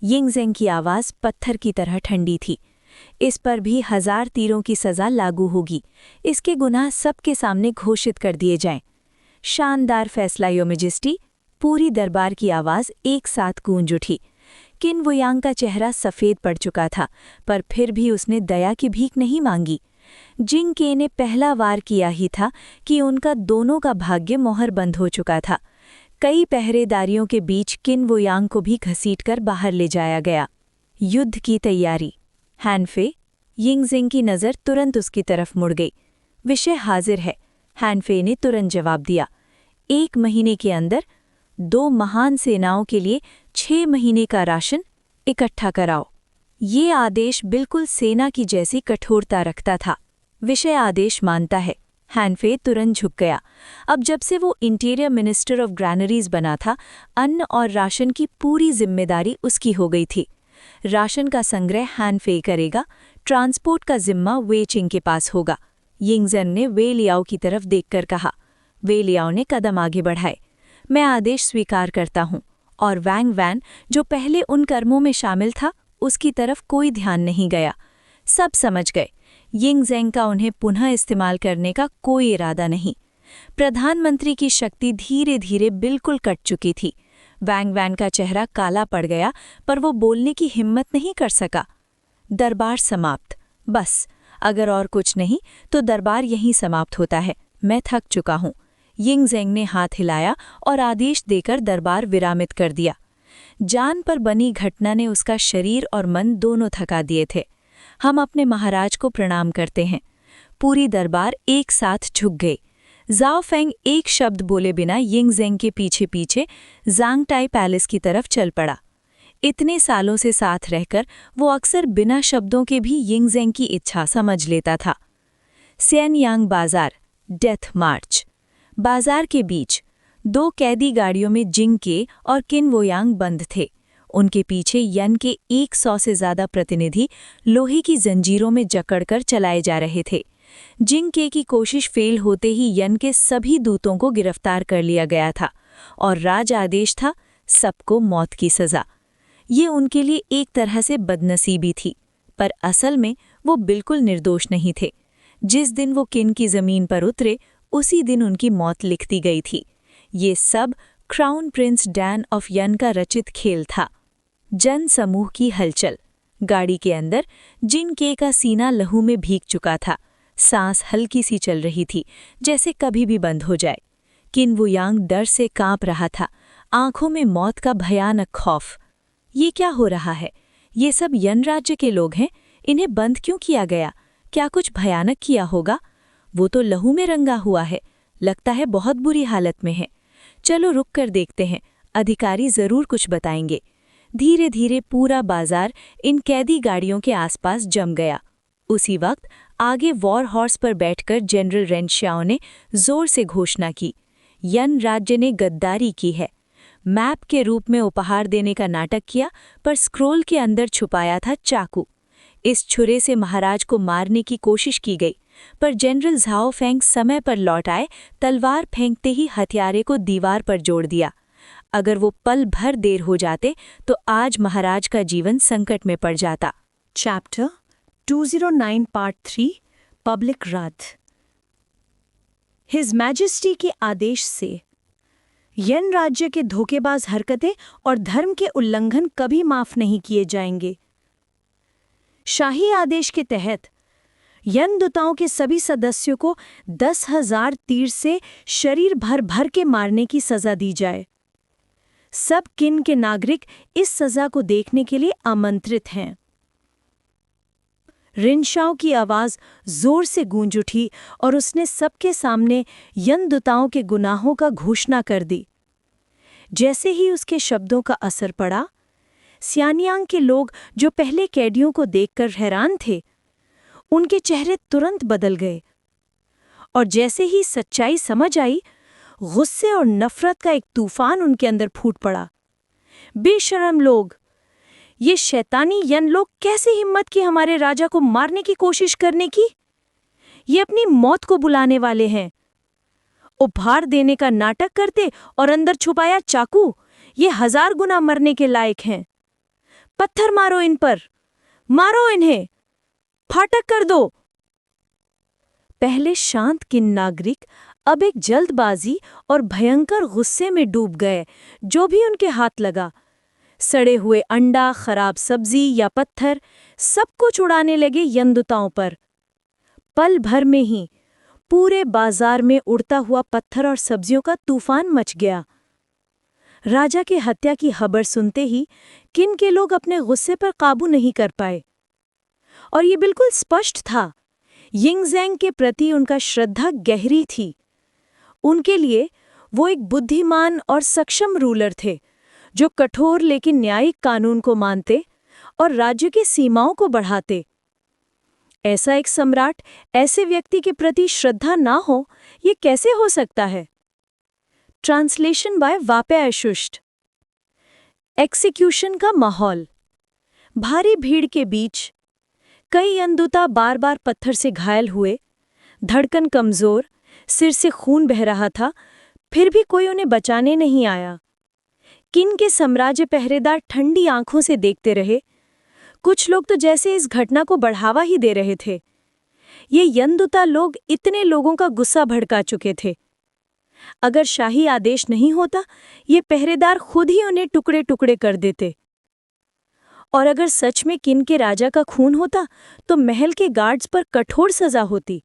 यिंगजेंग की आवाज़ पत्थर की तरह ठंडी थी। इस पर भी 1000 तीरों की सज़ा लागू होगी। इसके गुनाह सबके सामने घोषित कर दिए जाएं। शानदार फैसला योर मैजेस्टी। पूरी दरबार की आवाज़ एक साथ गूंज उठी। किन वुयांग का चेहरा सफ़ेद पड़ चुका था, पर फिर भी उसने दया की भीख नहीं मांगी। जिंग के ने पहला वार किया ही था कि उनका दोनों का भाग्य मोहर बंद हो चुका था। कई पहरेदारियों के बीच किन वुयांग को भी घसीटकर बाहर ले जाया गया। युद्ध की तैयारी। हैनफे, यिंगजेंग की नज़र तुरंत उसकी तरफ मुड़ गई। विषय हाजिर है, हैनफे ने तुरंत जवाब दिया। 1 महीने के अंदर 2 महान सेनाओं के लिए 6 महीने का राशन इकट्ठा कराओ। ये आदेश बिल्कुल सेना की जैसी कठोरता रखता था। विषय आदेश मानता है। हैनफे तुरंत झुक गया। अब जब से वो इंटीरियर मिनिस्टर ऑफ ग्रैनरीज बना था, अन्न और राशन की पूरी जिम्मेदारी उसकी हो गई थी। राशन का संग्रह हैनफे करेगा, ट्रांसपोर्ट का जिम्मा वे चिंग के पास होगा। यिंगजेन ने वे लियाओ की तरफ देखकर कहा। वे लियाओ ने कदम आगे बढ़ाए। मैं आदेश स्वीकार करता हूँ। और वैंग वैन, जो पहले उन कर्मों में शामिल था, उसकी तरफ कोई ध्यान नहीं गया। सब समझ गए, यिंगजेंग का उन्हें पुनः इस्तेमाल करने का कोई इरादा नहीं। प्रधानमंत्री की शक्ति धीरे धीरे बिल्कुल कट चुकी थी। वैंग वैन का चेहरा काला पड़ गया, पर वो बोलने की हिम्मत नहीं कर सका। दरबार समाप्त। बस, अगर और कुछ नहीं तो दरबार यहीं समाप्त होता है। मैं थक चुका हूँ। यिंगजेंग ने हाथ हिलाया और आदेश देकर दरबार विरामित कर दिया। जान पर बनी घटना ने उसका शरीर और मन दोनों थका दिए थे। हम अपने महाराज को प्रणाम करते हैं। पूरी दरबार एक साथ झुक गई। ज़ाओफेंग एक शब्द बोले बिना यिंगजेंग के पीछे पीछे ज़ांगटाई पैलेस की तरफ चल पड़ा। इतने सालों से साथ रहकर वो अक्सर बिना शब्दों के भी यिंगजेंग की इच्छा समझ लेता था। सियनयांग बाजार, डेथ मार्च। बाजार के बीच 2 कैदी गाड़ियों में जिंग के और किन वुयांग बंद थे। उनके पीछे यन के 100 से ज़्यादा प्रतिनिधि लोहे की जंजीरों में जकड़कर चलाए जा रहे थे। जिंग के की कोशिश फेल होते ही यन के सभी दूतों को गिरफ्तार कर लिया गया था और राज आदेश था सबको मौत की सज़ा। ये उनके लिए एक तरह से बदनसीबी थी, पर असल में वो बिल्कुल निर्दोष नहीं थे। जिस दिन वो किन की ज़मीन पर उतरे, उसी दिन उनकी मौत लिख दी गई थी। ये सब क्राउन प्रिंस डैन ऑफ यन का रचित खेल था। जन समूह की हलचल। गाड़ी के अंदर जिन के का सीना लहू में भीग चुका था। सांस हल्की सी चल रही थी, जैसे कभी भी बंद हो जाए। किन वुयांग डर से कांप रहा था, आंखों में मौत का भयानक खौफ। ये क्या हो रहा है? ये सब यन राज्य के लोग हैं, इन्हें बंद क्यों किया गया? क्या कुछ भयानक किया होगा? वो तो लहू में रंगा हुआ है, लगता है बहुत बुरी हालत में है। चलो रुक कर देखते हैं, अधिकारी जरूर कुछ बताएंगे। धीरे धीरे पूरा बाजार इन कैदी गाड़ियों के आसपास जम गया। उसी वक्त आगे वॉर हॉर्स पर बैठकर जनरल रेनश्याओ ने जोर से घोषणा की, यन राज्य ने गद्दारी की है। मैप के रूप में उपहार देने का नाटक किया, पर स्क्रोल के अंदर छुपाया था चाकू। इस छुरे से महाराज को मारने की कोशिश की गई, पर जनरल झाओ फेंग समय पर लौट आए, तलवार फेंकते ही हथियारे को दीवार पर जोड़ दिया। अगर वो पल भर देर हो जाते तो आज महाराज का जीवन संकट में पड़ जाता। चैप्टर 209 पार्ट 3 पब्लिक रथ। हिज मैजेस्टी के आदेश से यन राज्य के धोखेबाज हरकतें और धर्म के उल्लंघन कभी माफ नहीं किए जाएंगे। शाही आदेश के तहत यन दूताओं के सभी सदस्यों को 10,000 तीर से शरीर भर भर के मारने की सजा दी जाए। सब किन के नागरिक इस सजा को देखने के लिए आमंत्रित हैं। रिनशाओ की आवाज जोर से गूंज उठी और उसने सबके सामने यन दूताओं के गुनाहों का घोषणा कर दी। जैसे ही उसके शब्दों का असर पड़ा, सियानियांग के लोग जो पहले कैदियों को देखकर हैरान थे, उनके चेहरे तुरंत बदल गए और जैसे ही सच्चाई समझ आई, गुस्से और नफरत का एक तूफान उनके अंदर फूट पड़ा। बेशर्म लोग! ये शैतानी यन लोग कैसे हिम्मत की हमारे राजा को मारने की कोशिश करने की? ये अपनी मौत को बुलाने वाले हैं। उपहार देने का नाटक करते और अंदर छुपाया चाकू, ये 1000 गुना मरने के लायक हैं। पत्थर मारो इन पर, मारो इन्हें, फाटक कर दो। पहले शांत किन नागरिक अब एक जल्दबाजी और भयंकर गुस्से में डूब गए। जो भी उनके हाथ लगा, सड़े हुए अंडा, खराब सब्जी या पत्थर, सब कुछ उड़ाने लगे यंदुताओं पर। पल भर में ही पूरे बाजार में उड़ता हुआ पत्थर और सब्जियों का तूफान मच गया। राजा की हत्या की खबर सुनते ही किन के लोग अपने गुस्से पर काबू नहीं कर पाए, और ये बिल्कुल स्पष्ट था, यिंगज़ेंग के प्रति उनका श्रद्धा गहरी थी। उनके लिए वो एक बुद्धिमान और सक्षम रूलर थे, जो कठोर लेकिन न्यायिक कानून को मानते और राज्य की सीमाओं को बढ़ाते। ऐसा एक सम्राट ऐसे व्यक्ति के प्रति श्रद्धा ना हो, ये कैसे हो सकता है? ट्रांसलेशन बाय वापे अशुष्ट। एक्सिक्यूशन का माहौल। भारी भीड़ के बीच कई यंदूता बार बार पत्थर से घायल हुए, धड़कन कमजोर, सिर से खून बह रहा था, फिर भी कोई उन्हें बचाने नहीं आया। किन के साम्राज्य पहरेदार ठंडी आंखों से देखते रहे। कुछ लोग तो जैसे इस घटना को बढ़ावा ही दे रहे थे। ये यंदूता लोग इतने लोगों का गुस्सा भड़का चुके थे। अगर शाही आदेश नहीं होता, ये पहरेदार खुद ही उन्हें टुकड़े टुकड़े कर देते। और अगर सच में किन के राजा का खून होता, तो महल के गार्ड्स पर कठोर सजा होती,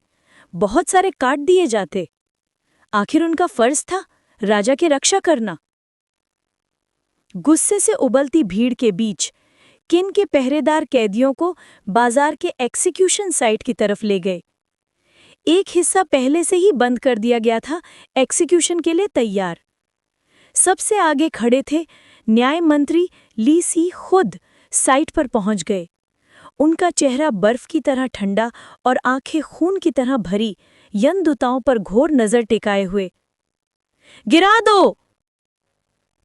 बहुत सारे काट दिए जाते। आखिर उनका फर्ज था राजा की रक्षा करना। गुस्से से उबलती भीड़ के बीच किन के पहरेदार कैदियों को बाजार के एक्सिक्यूशन साइट की तरफ ले गए। एक हिस्सा पहले से ही बंद कर दिया गया था, एक्सिक्यूशन के लिए तैयार। सबसे आगे खड़े थे न्याय मंत्री ली सी खुद साइट पर पहुंच गए। उनका चेहरा बर्फ की तरह ठंडा और आंखें खून की तरह भरी, यंदूताओं पर घोर नजर टिकाए हुए। गिरा दो!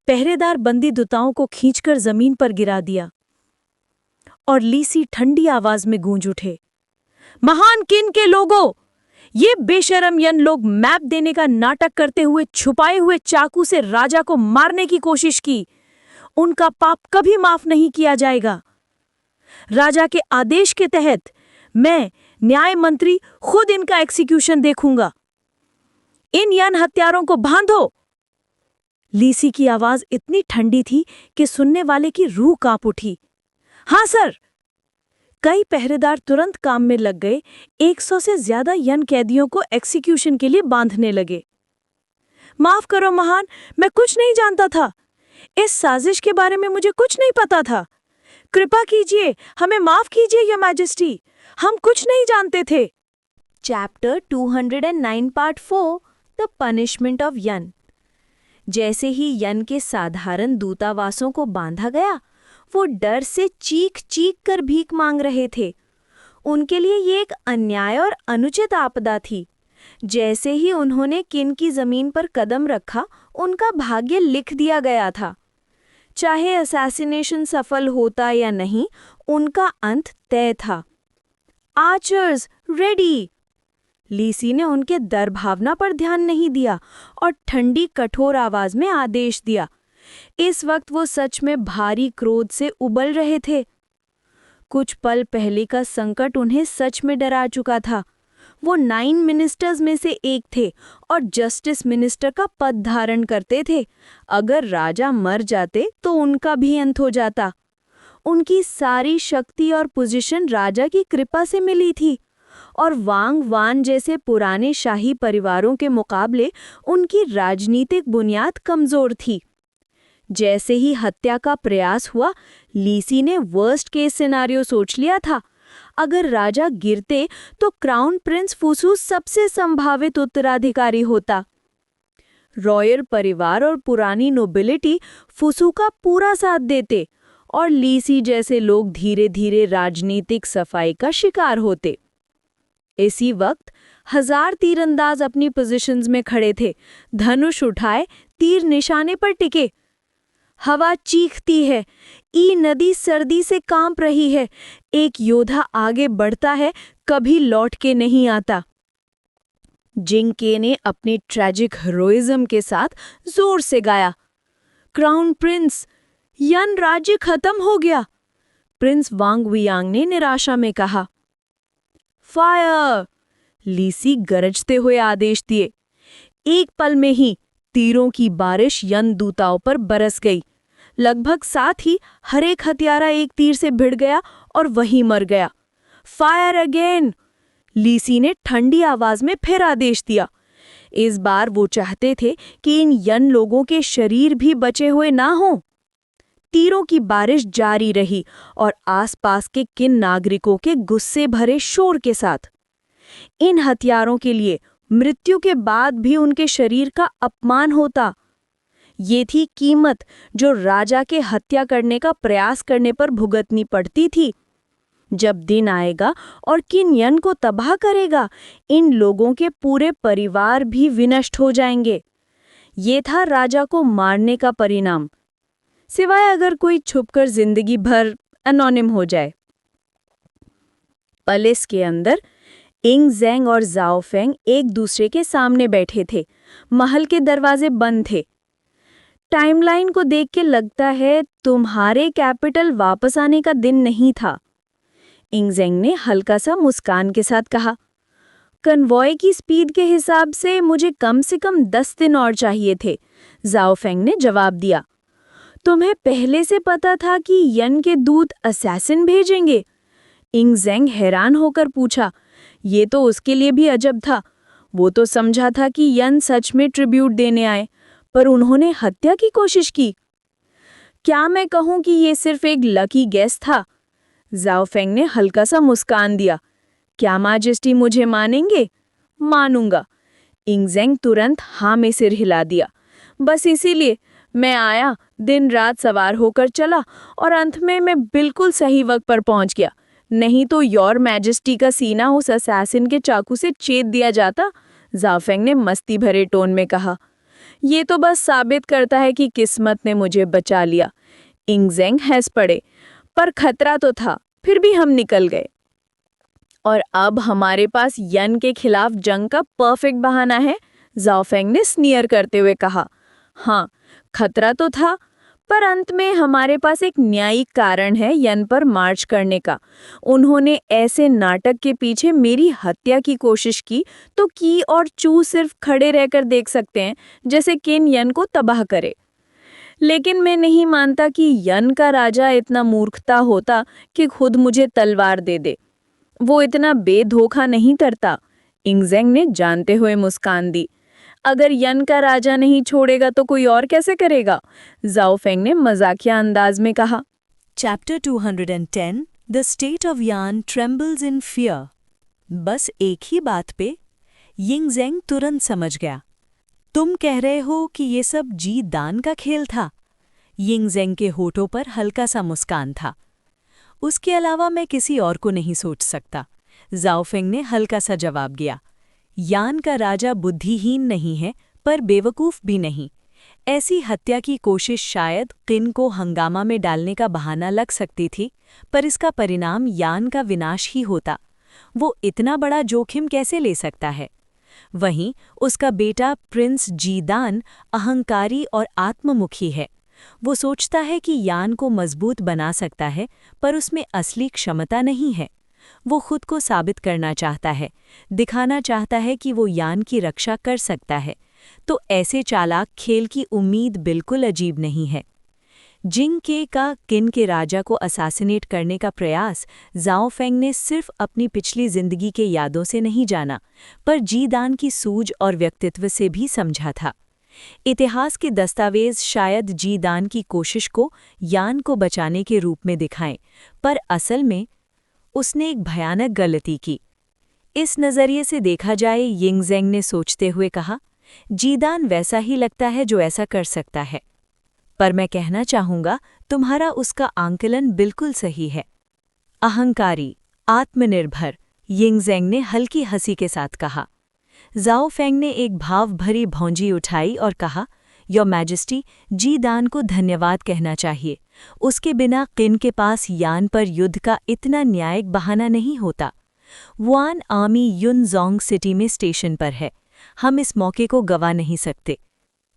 पहरेदार बंदी दूताओं को खींचकर जमीन पर गिरा दिया और लीसी ठंडी आवाज में गूंज उठे, महान किन के लोगों, ये बेशरम यन लोग मैप देने का नाटक करते हुए छुपाए हुए चाकू से राजा को मारने की कोशिश की। उनका पाप कभी माफ नहीं किया जाएगा। राजा के आदेश के तहत मैं न्याय मंत्री खुद इनका एक्सिक्यूशन देखूंगा। इन यन हत्यारों को बांधो। लीसी की आवाज इतनी ठंडी थी कि सुनने वाले की रूह कांप उठी। हाँ सर! कई पहरेदार तुरंत काम में लग गए। 100 से ज्यादा यन कैदियों को एक्सिक्यूशन के लिए बांधने लगे। माफ करो महान, मैं कुछ नहीं जानता था। इस साजिश के बारे में मुझे कुछ नहीं पता था। कृपा कीजिए, हमें माफ कीजिए योर मैजेस्टी, हम कुछ नहीं जानते थे। Chapter 209 part 4 the punishment of Yan. जैसे ही यन के साधारण दूतावासों को बांधा गया, वो डर से चीख चीख कर भीख मांग रहे थे। उनके लिए ये एक अन्याय और अनुचित आपदा थी। जैसे ही उन्होंने किन की जमीन पर कदम रखा, उनका भाग्य लिख दिया गया था। चाहे असैसिनेशन सफल होता या नहीं, उनका अंत तय था। Archers ready. लीसी ने उनके डर भावना पर ध्यान नहीं दिया और ठंडी कठोर आवाज में आदेश दिया। इस वक्त वो सच में भारी क्रोध से उबल रहे थे। कुछ पल पहले का संकट उन्हें सच में डरा चुका था। वो 9 मिनिस्टर्स में से एक थे और जस्टिस मिनिस्टर का पद धारण करते थे। अगर राजा मर जाते तो उनका भी अंत हो जाता। उनकी सारी शक्ति और पोजीशन राजा की कृपा से मिली थी और वांग वान जैसे पुराने शाही परिवारों के मुकाबले उनकी राजनीतिक बुनियाद कमजोर थी। जैसे ही हत्या का प्रयास हुआ, लीसी ने वर्स्ट केस सिनारियो सोच लिया था। अगर राजा गिरते तो क्राउन प्रिंस फुसू सबसे संभावित उत्तराधिकारी होता। रॉयल परिवार और पुरानी नोबिलिटी फुसू का पूरा साथ देते और लीसी जैसे लोग धीरे धीरे राजनीतिक सफाई का शिकार होते। इसी वक्त 1000 तीरंदाज अपनी पोजीशंस में खड़े थे, धनुष उठाए, तीर निशाने पर टिके। हवा चीखती है, ई नदी सर्दी से कांप रही है। एक योद्धा आगे बढ़ता है, कभी लौट के नहीं आता। जिंग के ने अपनी ट्रैजिक हीरोइज्म के साथ जोर से गाया, क्राउन प्रिंस, यन राज्य खत्म हो गया। प्रिंस वांग वियांग ने निराशा में कहा। फायर! लीसी गरजते हुए आदेश दिए। एक पल में ही तीरों की बारिश यन दूताओं पर बरस गई। लगभग साथ ही हर एक हथियारा एक तीर से भिड़ गया और वहीं मर गया। Fire again! लीसी ने ठंडी आवाज में फिर आदेश दिया। इस बार वो चाहते थे कि इन यन लोगों के शरीर भी बचे हुए ना हों। तीरों की बारिश जारी रही और आसपास के किन नागरिकों के गुस्से भरे शोर के साथ। इन हथियारों के लिए मृत्यु के बाद भी उनके शरीर का अपमान होता। ये थी कीमत जो राजा के हत्या करने का प्रयास करने पर भुगतनी पड़ती थी। जब दिन आएगा और किन यन को तबाह करेगा, इन लोगों के पूरे परिवार भी विनष्ट हो जाएंगे। ये था राजा को मारने का परिणाम, सिवाय अगर कोई छुपकर जिंदगी भर एनोनिम हो जाए। पैलेस के अंदर इंग ज़ेंग और ज़ाओ फेंग एक दूसरे के सामने बैठे थे। महल के दरवाजे बंद थे। टाइमलाइन को देख के लगता है तुम्हारे कैपिटल वापस आने का दिन नहीं था। इंग ज़ेंग ने हल्का सा मुस्कान के साथ कहा, कन्वॉय की स्पीड के हिसाब से मुझे कम से कम 10 दिन और चाहिए थे। ज़ाओ फेंग ने जवाब दिया, तुम्हें पहले से पता था कि यन के दूत असैसिन भेजेंगे? इंग ज़ेंग हैरान होकर पूछा। ये तो उसके लिए भी अजब था। वो तो समझा था कि यन सच में ट्रिब्यूट देने आए, पर उन्होंने हत्या की कोशिश की। क्या मैं कहूं कि ये सिर्फ एक लकी गेस था? ज़ाओ फेंग ने हल्का सा मुस्कान दिया। क्या माजेस्टी मुझे मानेंगे? मानूंगा। इंग ज़ेंग तुरंत हाँ में सिर हिला दिया। बस इसीलिए मैं आया, दिन रात सवार होकर चला और अंत में मैं बिल्कुल सही वक्त पर पहुंच गया। नहीं तो योर मैजेस्टी का सीना उस असैसिन के चाकू से चेद दिया जाता। ज़ाओ फेंग ने मस्ती भरे टोन में कहा। ये तो बस साबित करता है कि किस्मत ने मुझे बचा लिया। इंग ज़ेंग हंस पड़े। पर खतरा तो था, फिर भी हम निकल गए। और अब हमारे पास यन के खिलाफ जंग का परफेक्ट बहाना है, ज़ाओ फेंग ने स्नीयर करते हुए कहा। हाँ, खतरा तो था, पर अंत में हमारे पास एक न्यायिक कारण है यन पर मार्च करने का। उन्होंने ऐसे नाटक के पीछे मेरी हत्या की कोशिश की तो की, और चू सिर्फ खड़े रहकर देख सकते हैं जैसे किन यन को तबाह करे। लेकिन मैं नहीं मानता कि यन का राजा इतना मूर्खता होता कि खुद मुझे तलवार दे दे। वो इतना बेधोखा नहीं करता। इंगजेंग ने जानते हुए मुस्कान दी। अगर यन का राजा नहीं छोड़ेगा तो कोई और कैसे करेगा? जाओ फेंग ने मजाकिया अंदाज में कहा। चैप्टर 210 द स्टेट ऑफ यान ट्रेम्बल्स इन फियर। बस एक ही बात पे यिंगजेंग तुरंत समझ गया। तुम कह रहे हो कि ये सब जी दान का खेल था? यिंगजेंग के होठों पर हल्का सा मुस्कान था। उसके अलावा मैं किसी और को नहीं सोच सकता, जाओफेंग ने हल्का सा जवाब दिया। यान का राजा बुद्धिहीन नहीं है, पर बेवकूफ भी नहीं। ऐसी हत्या की कोशिश शायद किन को हंगामा में डालने का बहाना लग सकती थी, पर इसका परिणाम यान का विनाश ही होता। वो इतना बड़ा जोखिम कैसे ले सकता है? वहीं उसका बेटा प्रिंस जीदान अहंकारी और आत्ममुखी है। वो सोचता है कि यान को मजबूत बना सकता है, पर उसमें असली क्षमता नहीं है। वो खुद को साबित करना चाहता है, दिखाना चाहता है कि वो यान की रक्षा कर सकता है। तो ऐसे चालाक खेल की उम्मीद बिल्कुल अजीब नहीं है। जिंग के का किन के राजा को असासिनेट करने का प्रयास जाओ फेंग ने सिर्फ अपनी पिछली जिंदगी के यादों से नहीं जाना, पर जीदान की सूझ और व्यक्तित्व से भी समझा था। इतिहास के दस्तावेज शायद जीदान की कोशिश को यान को बचाने के रूप में दिखाएं, पर असल में उसने एक भयानक गलती की। इस नज़रिए से देखा जाए, यिंगजेंग ने सोचते हुए कहा, जीदान वैसा ही लगता है जो ऐसा कर सकता है, पर मैं कहना चाहूंगा तुम्हारा उसका आंकलन बिल्कुल सही है। अहंकारी, आत्मनिर्भर, यिंगजेंग ने हल्की हंसी के साथ कहा। जाओ फेंग ने एक भाव भरी भौंजी उठाई और कहा, योर मैजेस्टी, जीदान को धन्यवाद कहना चाहिए। उसके बिना किन के पास यान पर युद्ध का इतना न्यायिक बहाना नहीं होता। वुआन आर्मी युनजोंग सिटी में स्टेशन पर है। हम इस मौके को गवा नहीं सकते।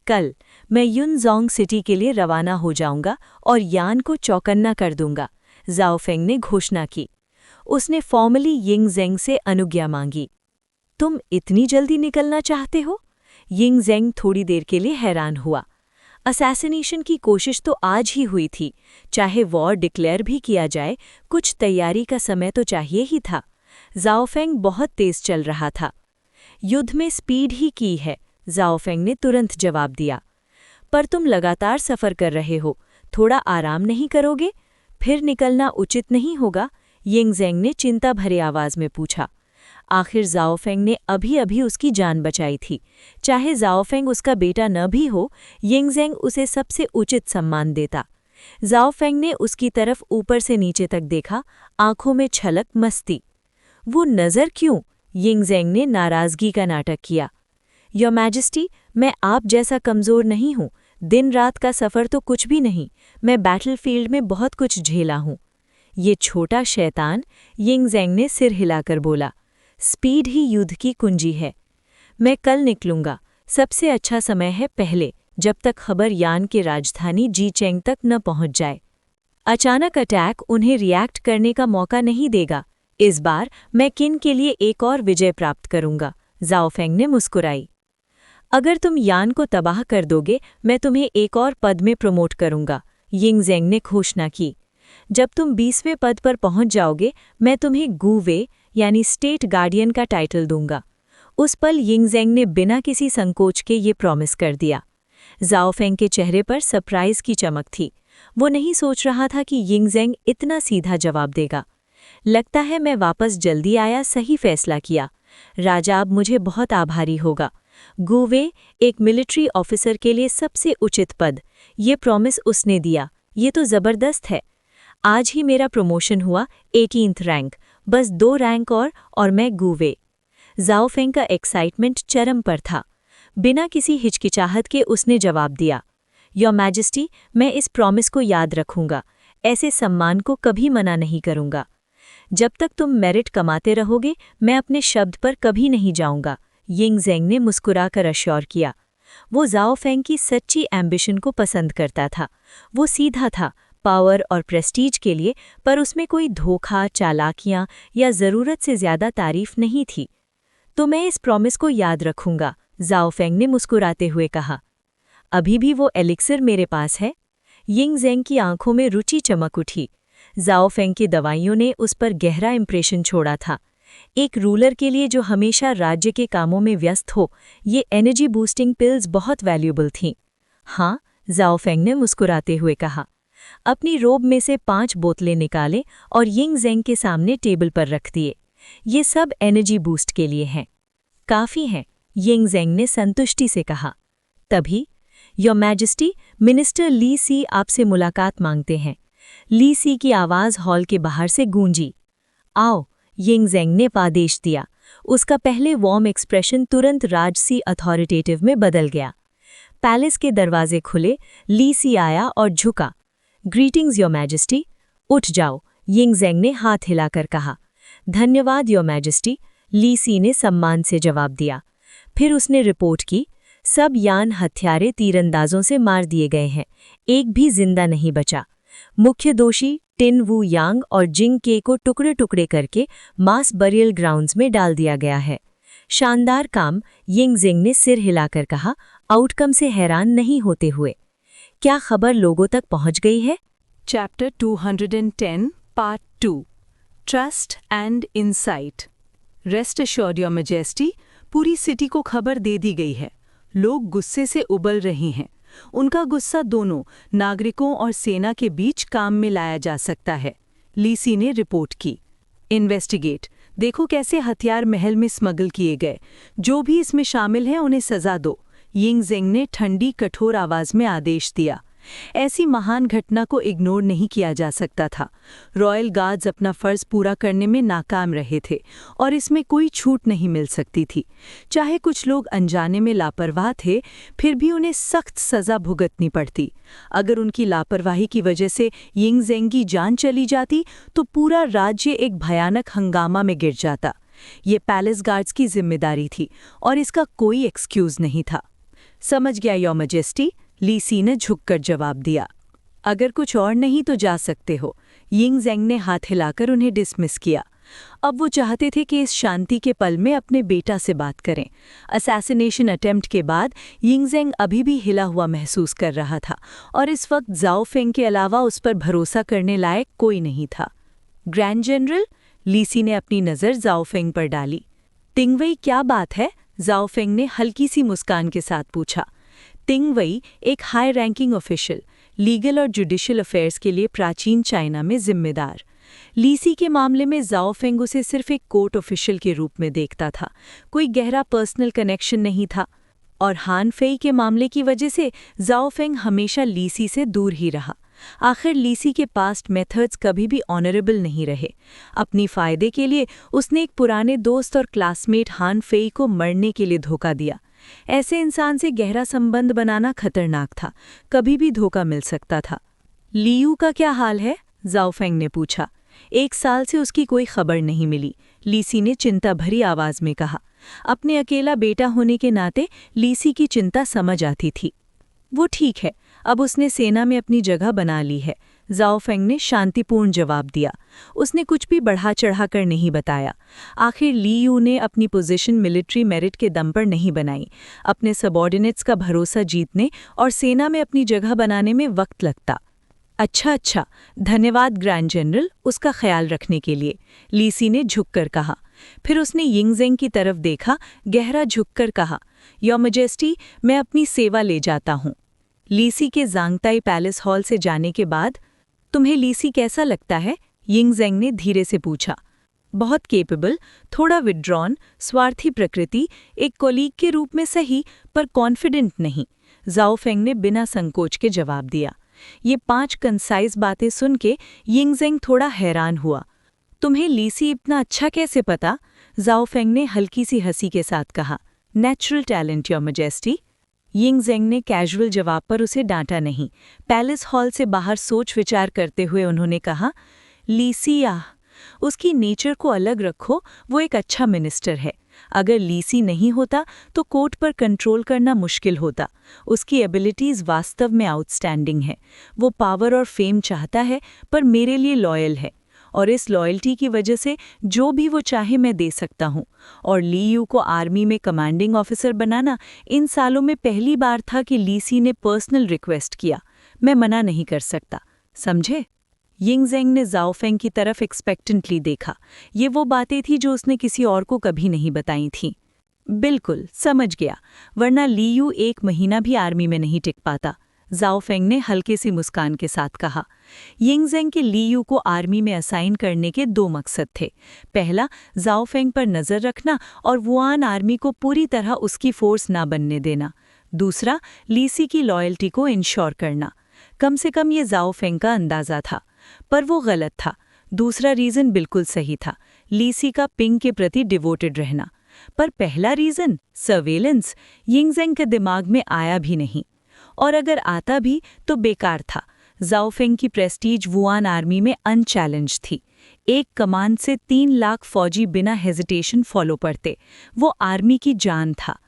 कल मैं युनजोंग सिटी के लिए रवाना हो जाऊंगा और यान को चौकन्ना कर दूंगा, जाओ फेंग ने घोषणा की। उसने फॉर्मली यिंगजेंग से अनुज्ञा मांगी। तुम इतनी जल्दी निकलना चाहते हो? यिंगजेंग थोड़ी देर के लिए हैरान हुआ। असैसिनेशन की कोशिश तो आज ही हुई थी, चाहे वॉर डिक्लेयर भी किया जाए, कुछ तैयारी का समय तो चाहिए ही था। जाओफेंग बहुत तेज चल रहा था। युद्ध में स्पीड ही की है, जाओफेंग ने तुरंत जवाब दिया। पर तुम लगातार सफ़र कर रहे हो, थोड़ा आराम नहीं करोगे? फिर निकलना उचित नहीं होगा? यिंगजेंग ने चिंता भरे आवाज़ में पूछा। आखिर जाओफेंग ने अभी-अभी उसकी जान बचाई थी। चाहे जाओफेंग उसका बेटा न भी हो, यिंगजेंग उसे सबसे उचित सम्मान देता। जाओफेंग ने उसकी तरफ ऊपर से नीचे तक देखा, आंखों में छलक मस्ती। वो नज़र क्यों? यिंगजेंग ने नाराज़गी का नाटक किया। योर मैजेस्टी, मैं आप जैसा कमज़ोर नहीं हूँ। दिन रात का सफ़र तो कुछ भी नहीं। मैं बैटलफील्ड में बहुत कुछ झेला हूँ। ये छोटा शैतान, यिंगजेंग ने सिर हिलाकर बोला। स्पीड ही युद्ध की कुंजी है। मैं कल निकलूंगा। सबसे अच्छा समय है पहले, जब तक खबर यान के राजधानी जीचेंग तक न पहुंच जाए। अचानक अटैक उन्हें रिएक्ट करने का मौका नहीं देगा। इस बार मैं किन के लिए एक और विजय प्राप्त करूंगा, जाओफेंग ने मुस्कुराई। अगर तुम यान को तबाह कर दोगे, मैं तुम्हें एक और पद में प्रमोट करूंगा, यिंगजेंग ने घोषणा की। जब तुम 20वें पद पर पहुंच जाओगे, मैं तुम्हें गुवे यानी स्टेट गार्डियन का टाइटल दूंगा। उस पल यिंगजेंग ने बिना किसी संकोच के ये प्रॉमिस कर दिया। जाओफेंग के चेहरे पर सरप्राइज की चमक थी। वो नहीं सोच रहा था कि यिंगजेंग इतना सीधा जवाब देगा। लगता है मैं वापस जल्दी आया, सही फैसला किया। राजा अब मुझे बहुत आभारी होगा। गुवे, एक मिलिट्री ऑफिसर के लिए सबसे उचित पद, ये प्रॉमिस उसने दिया। ये तो ज़बरदस्त है। आज ही मेरा प्रमोशन हुआ, 18th रैंक, बस 2 रैंक और मैं गुवे। जाओफेंग का एक्साइटमेंट चरम पर था। बिना किसी हिचकिचाहट के उसने जवाब दिया, योर मैजेस्टी, मैं इस प्रॉमिस को याद रखूंगा। ऐसे सम्मान को कभी मना नहीं करूंगा। जब तक तुम मेरिट कमाते रहोगे, मैं अपने शब्द पर कभी नहीं जाऊंगा, यिंगजेंग ने मुस्कुराकर अश्योर किया। वो जाओफेंग की सच्ची एम्बिशन को पसंद करता था। वो सीधा था, पावर और प्रेस्टीज के लिए, पर उसमें कोई धोखा, चालाकियां या ज़रूरत से ज़्यादा तारीफ नहीं थी। तो मैं इस प्रॉमिस को याद रखूंगा, जाओफेंग ने मुस्कुराते हुए कहा। अभी भी वो एलिक्सर मेरे पास है? यिंग ज़ेंग की आंखों में रुचि चमक उठी। ज़ाओ फेंग की दवाइयों ने उस पर गहरा इंप्रेशन छोड़ा था। एक रूलर के लिए जो हमेशा राज्य के कामों में व्यस्त हो, ये एनर्जी बूस्टिंग पिल्स बहुत वैल्यूबल थीं। हाँ, ज़ाओ फेंग ने मुस्कुराते हुए कहा। अपनी रोब में से 5 बोतलें निकाले और यिंग ज़ेंग के सामने टेबल पर रख दिए। ये सब एनर्जी बूस्ट के लिए हैं। काफ़ी हैं, यिंग ज़ेंग ने संतुष्टि से कहा। तभी, योर मैजेस्टी, मिनिस्टर ली सी आपसे मुलाकात मांगते हैं। ली सी की आवाज़ हॉल के बाहर से गूंजी। आओ, यिंग ज़ेंग ने आदेश दिया। उसका पहले वार्म एक्सप्रेशन तुरंत राजसी अथॉरिटेटिव में बदल गया। पैलेस के दरवाजे खुले, ली सी आया और झुका। Greetings your majesty. उठ जाओ, यिंग ज़ेंग ने हाथ हिलाकर कहा। धन्यवाद योर मैजेस्टी, ली सी ने सम्मान से जवाब दिया। फिर उसने रिपोर्ट की, सब यान हत्यारे तीरंदाजों से मार दिए गए हैं, एक भी जिंदा नहीं बचा। मुख्य दोषी टिन वू यांग और जिंग के को टुकड़े टुकड़े करके मास बरियल ग्राउंड्स में डाल दिया गया है। शानदार काम, यिंग ज़ेंग ने सिर हिलाकर कहा, आउटकम से हैरान नहीं होते हुए। क्या खबर लोगों तक पहुंच गई है? Chapter 210 part 2 trust and insight. Rest assured your majesty, पूरी सिटी को खबर दे दी गई है। लोग गुस्से से उबल रहे हैं। उनका गुस्सा दोनों नागरिकों और सेना के बीच काम में लाया जा सकता है, ली सी ने रिपोर्ट की। इन्वेस्टिगेट, देखो कैसे हथियार महल में स्मगल किए गए। जो भी इसमें शामिल हैं उन्हें सजा दो, यिंग ज़ेंग ने ठंडी कठोर आवाज में आदेश दिया। ऐसी महान घटना को इग्नोर नहीं किया जा सकता था। रॉयल गार्ड्स अपना फर्ज पूरा करने में नाकाम रहे थे और इसमें कोई छूट नहीं मिल सकती थी। चाहे कुछ लोग अनजाने में लापरवाह थे, फिर भी उन्हें सख्त सजा भुगतनी पड़ती। अगर उनकी लापरवाही की वजह से यिंग ज़ेंग की जान चली जाती तो पूरा राज्य एक भयानक हंगामा में गिर जाता। ये पैलेस गार्ड्स की जिम्मेदारी थी और इसका कोई एक्सक्यूज नहीं था। समझ गया योर मैजेस्टी, ली सी ने झुककर जवाब दिया। अगर कुछ और नहीं तो जा सकते हो, यिंग ज़ेंग ने हाथ हिलाकर उन्हें डिसमिस किया। अब वो चाहते थे कि इस शांति के पल में अपने बेटा से बात करें। असैसिनेशन अटेम्प्ट के बाद यिंग ज़ेंग अभी भी हिला हुआ महसूस कर रहा था और इस वक्त ज़ाओ फेंग के अलावा उस पर भरोसा करने लायक कोई नहीं था। ग्रैंड जनरल, ली सी ने अपनी नज़र ज़ाओ फेंग पर डाली। तिंगवई, क्या बात है? ज़ाओ फेंग ने हल्की सी मुस्कान के साथ पूछा। तिंगवई एक हाई रैंकिंग ऑफिशियल, लीगल और जुडिशियल अफेयर्स के लिए प्राचीन चाइना में जिम्मेदार। ली सी के मामले में ज़ाओ फेंग उसे सिर्फ एक कोर्ट ऑफिशियल के रूप में देखता था, कोई गहरा पर्सनल कनेक्शन नहीं था। और हान फेई के मामले की वजह से ज़ाओ फेंग हमेशा ली सी से दूर ही रहा। आखिर ली सी के पास्ट मेथड्स कभी भी ऑनरेबल नहीं रहे। अपनी फ़ायदे के लिए उसने एक पुराने दोस्त और क्लासमेट हान फेई को मरने के लिए धोखा दिया। ऐसे इंसान से गहरा संबंध बनाना खतरनाक था, कभी भी धोखा मिल सकता था। लियू का क्या हाल है? ज़ाओ फेंग ने पूछा। 1 साल से उसकी कोई खबर नहीं मिली, ली सी ने चिंता भरी आवाज में कहा। अपने अकेला बेटा होने के नाते ली सी की चिंता समझ आती थी। वो ठीक है, अब उसने सेना में अपनी जगह बना ली है, ज़ाओ फेंग ने शांतिपूर्ण जवाब दिया। उसने कुछ भी बढ़ा चढ़ा कर नहीं बताया। आखिर ली यू ने अपनी पोजीशन मिलिट्री मेरिट के दम पर नहीं बनाई। अपने सबॉर्डिनेट्स का भरोसा जीतने और सेना में अपनी जगह बनाने में वक्त लगता। अच्छा, धन्यवाद ग्रैंड जनरल, उसका ख्याल रखने के लिए, ली सी ने झुककर कहा। फिर उसने यिंग ज़ेंग की तरफ देखा, गहरा झुककर कहा, योर मैजेस्टी, मैं अपनी सेवा ले जाता हूँ। ली सी के ज़ांगताई पैलेस हॉल से जाने के बाद, तुम्हें ली सी कैसा लगता है? यिंग ज़ेंग ने धीरे से पूछा। बहुत केपेबल, थोड़ा विड्रॉन, स्वार्थी प्रकृति, एक कॉलीग के रूप में सही पर कॉन्फिडेंट नहीं, ज़ाओ फेंग ने बिना संकोच के जवाब दिया। ये 5 कंसाइज बातें सुन के यिंग ज़ेंग थोड़ा हैरान हुआ। तुम्हें ली सी इतना अच्छा कैसे पता? ज़ाओ फेंग ने हल्की सी हंसी के साथ कहा। Natural talent your majesty. Ying Zeng ने कैजुअल जवाब पर उसे डांटा नहीं। पैलेस हॉल से बाहर सोच विचार करते हुए उन्होंने कहा, ली सी उसकी नेचर को अलग रखो, वो एक अच्छा मिनिस्टर है। अगर ली सी नहीं होता तो कोर्ट पर कंट्रोल करना मुश्किल होता। उसकी एबिलिटीज़ वास्तव में आउटस्टैंडिंग है। वो पावर और फेम चाहता है पर मेरे लिए लॉयल है और इस लॉयल्टी की वजह से जो भी वो चाहे मैं दे सकता हूँ। और ली यू को आर्मी में कमांडिंग ऑफिसर बनाना इन सालों में पहली बार था कि ली सी ने पर्सनल रिक्वेस्ट किया। मैं मना नहीं कर सकता, समझे? यिंगज़ेंग ने ज़ाओ फेंग की तरफ एक्सपेक्टेंटली देखा। ये वो बातें थी जो उसने किसी और को कभी नहीं बताई थीं। बिल्कुल, समझ गया, वरना ली यू 1 महीना भी आर्मी में नहीं टिक पाता, ज़ाओ फेंग ने हल्के सी मुस्कान के साथ कहा। यिंगज़ेंग के ली यू को आर्मी में असाइन करने के 2 मकसद थे। पहला, ज़ाओ फेंग पर नज़र रखना और वुआन आर्मी को पूरी तरह उसकी फोर्स ना बनने देना। दूसरा, ली सी की लॉयल्टी को इंश्योर करना। कम से कम ये ज़ाओ फेंग का अंदाज़ा था, पर वो गलत था। दूसरा रीज़न बिल्कुल सही था, ली सी का पिंग के प्रति डिवोटेड रहना। पर पहला रीज़न, सर्वेलेंस, यिंगज़ेंग के दिमाग में आया भी नहीं। और अगर आता भी तो बेकार था। ज़ाओ फेंग की प्रेस्टीज वुआन आर्मी में अनचैलेंज थी। एक कमांड से 3 लाख फौजी बिना हेजिटेशन फॉलो पड़ते। वो आर्मी की जान था।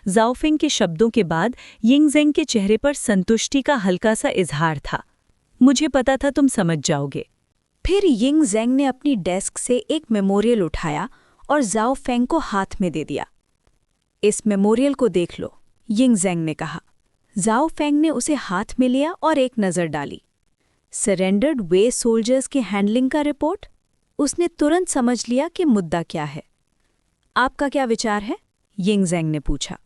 ज़ाओ फेंग के शब्दों के बाद यिंगज़ेंग के चेहरे पर संतुष्टि का हल्का सा इजहार था। मुझे पता था तुम समझ जाओगे। फिर यिंगज़ेंग ने अपनी डेस्क से एक मेमोरियल उठाया और ज़ाओ फेंग को हाथ में दे दिया। इस मेमोरियल को देख लो, यिंगज़ेंग ने कहा। ज़ाओ फेंग ने उसे हाथ में लिया और एक नज़र डाली। सरेंडर्ड वे सोल्जर्स के हैंडलिंग का रिपोर्ट। उसने तुरंत समझ लिया कि मुद्दा क्या है। आपका क्या विचार है? यिंगज़ेंग ने पूछा।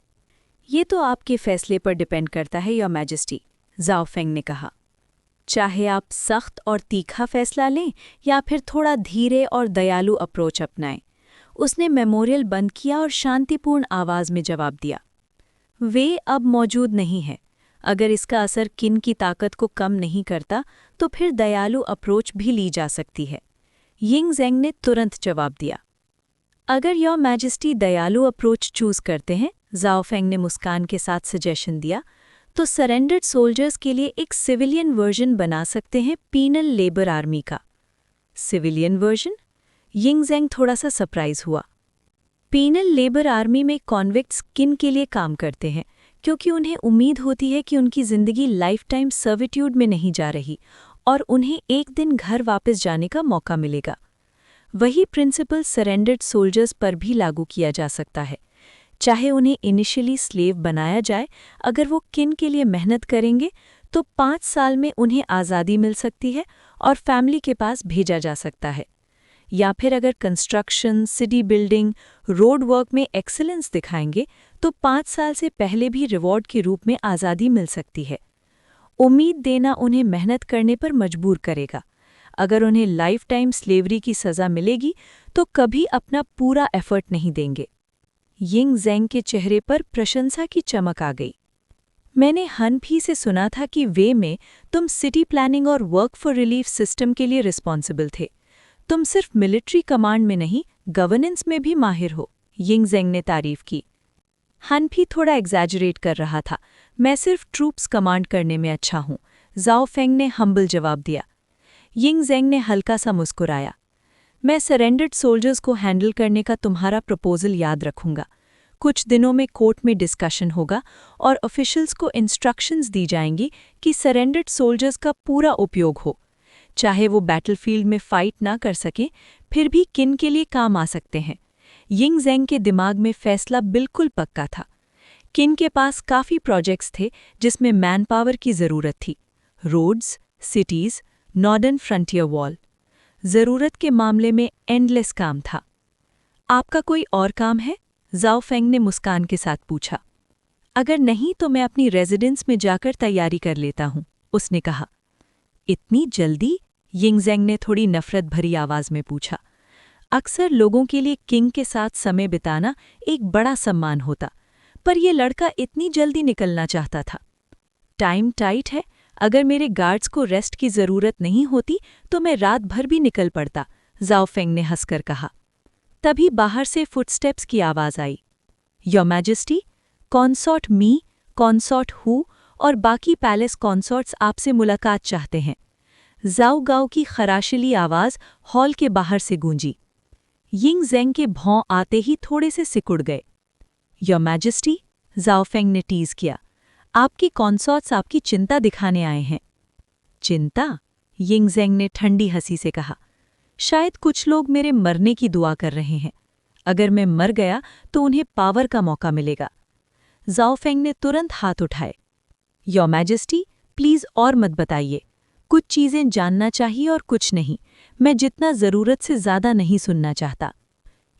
ये तो आपके फैसले पर डिपेंड करता है, योर मैजेस्टी, ज़ाओ फेंग ने कहा। चाहे आप सख्त और तीखा फैसला लें या फिर थोड़ा धीरे और दयालु अप्रोच अपनाएं। उसने मेमोरियल बंद किया और शांतिपूर्ण आवाज़ में जवाब दिया। वे अब मौजूद नहीं है। अगर इसका असर किन की ताकत को कम नहीं करता तो फिर दयालु अप्रोच भी ली जा सकती है। यिंगज़ेंग ने तुरंत जवाब दिया। अगर योर मैजेस्टी दयालु अप्रोच चूज करते हैं, ज़ाओ फेंग ने मुस्कान के साथ सजेशन दिया, तो सरेंडर्ड सोल्जर्स के लिए एक सिविलियन वर्जन बना सकते हैं पीनल लेबर आर्मी का। Civilian version? यिंगज़ेंग थोड़ा सा सरप्राइज हुआ। पीनल लेबर आर्मी में कॉन्विक्ट्स किन के लिए काम करते हैं, क्योंकि उन्हें उम्मीद होती है कि उनकी ज़िंदगी लाइफ टाइम सर्विट्यूड में नहीं जा रही और उन्हें एक दिन घर वापस जाने का मौका मिलेगा। वही प्रिंसिपल सरेंडर्ड सोल्जर्स पर भी लागू किया जा सकता है। चाहे उन्हें इनिशियली स्लेव बनाया जाए, अगर वो किन के लिए मेहनत करेंगे तो 5 साल में उन्हें आज़ादी मिल सकती है और फैमिली के पास भेजा जा सकता है। या फिर अगर construction, city building, road work में एक्सीलेंस दिखाएंगे तो 5 साल से पहले भी रिवॉर्ड के रूप में आज़ादी मिल सकती है। उम्मीद देना उन्हें मेहनत करने पर मजबूर करेगा। अगर उन्हें लाइफ टाइम स्लेवरी की सज़ा मिलेगी तो कभी अपना पूरा एफर्ट नहीं देंगे। यिंगज़ेंग के चेहरे पर प्रशंसा की चमक आ गई। मैंने हनफी से सुना था कि वे में तुम सिटी प्लानिंग और वर्क फॉर रिलीफ सिस्टम के लिए रिस्पॉन्सिबल थे। तुम सिर्फ मिलिट्री कमांड में नहीं, गवर्नेंस में भी माहिर हो, यिंगज़ेंग ने तारीफ की। हनफी थोड़ा एग्जैजरेट कर रहा था। मैं सिर्फ ट्रूप्स कमांड करने में अच्छा हूँ, ज़ाओ फेंग ने हम्बल जवाब दिया। यिंगज़ेंग ने हल्का सा मुस्कुराया। मैं सरेंडर्ड सोल्जर्स को हैंडल करने का तुम्हारा प्रपोजल याद रखूंगा। कुछ दिनों में कोर्ट में डिस्कशन होगा और ऑफिशियल्स को इंस्ट्रक्शंस दी जाएंगी कि सरेंडर्ड सोल्जर्स का पूरा उपयोग हो। चाहे वो बैटलफील्ड में फाइट ना कर सकें, फिर भी किन के लिए काम आ सकते हैं। यिंगज़ेंग के दिमाग में फैसला बिल्कुल पक्का था। किन के पास काफ़ी प्रोजेक्ट्स थे जिसमें मैन पावर की ज़रूरत थी। Roads, cities, northern frontier wall. ज़रूरत के मामले में एंडलेस काम था। आपका कोई और काम है? ज़ाओ फेंग ने मुस्कान के साथ पूछा। अगर नहीं तो मैं अपनी रेजिडेंस में जाकर तैयारी कर लेता हूँ, उसने कहा। इतनी जल्दी? यिंगज़ेंग ने थोड़ी नफरत भरी आवाज़ में पूछा। अक्सर लोगों के लिए किंग के साथ समय बिताना एक बड़ा सम्मान होता, पर यह लड़का इतनी जल्दी निकलना चाहता था। टाइम टाइट है। अगर मेरे गार्ड्स को रेस्ट की ज़रूरत नहीं होती तो मैं रात भर भी निकल पड़ता, ज़ाओ फेंग ने हंसकर कहा। तभी बाहर से फुटस्टेप्स की आवाज़ आई। योर मैजेस्टी, कॉन्सॉर्ट मी, कॉन्सॉर्ट हु और बाकी पैलेस कॉन्सॉर्ट्स आपसे मुलाकात चाहते हैं। ज़ाओ गाओ की खराशिली आवाज़ हॉल के बाहर से गूंजी। यिंगज़ेंग के भौं आते ही थोड़े से सिकुड़ गए। योर मैजेस्टी, ज़ाओ फेंग ने टीज़ किया, आपकी कॉन्सॉर्ट्स आपकी चिंता दिखाने आए हैं। चिंता? यिंगज़ेंग ने ठंडी हंसी से कहा। शायद कुछ लोग मेरे मरने की दुआ कर रहे हैं। अगर मैं मर गया तो उन्हें पावर का मौका मिलेगा। जाओ फेंग ने तुरंत हाथ उठाए। योर मैजेस्टी, प्लीज और मत बताइए। कुछ चीजें जानना चाहिए और कुछ नहीं। मैं जितना जरूरत से ज्यादा नहीं सुनना चाहता।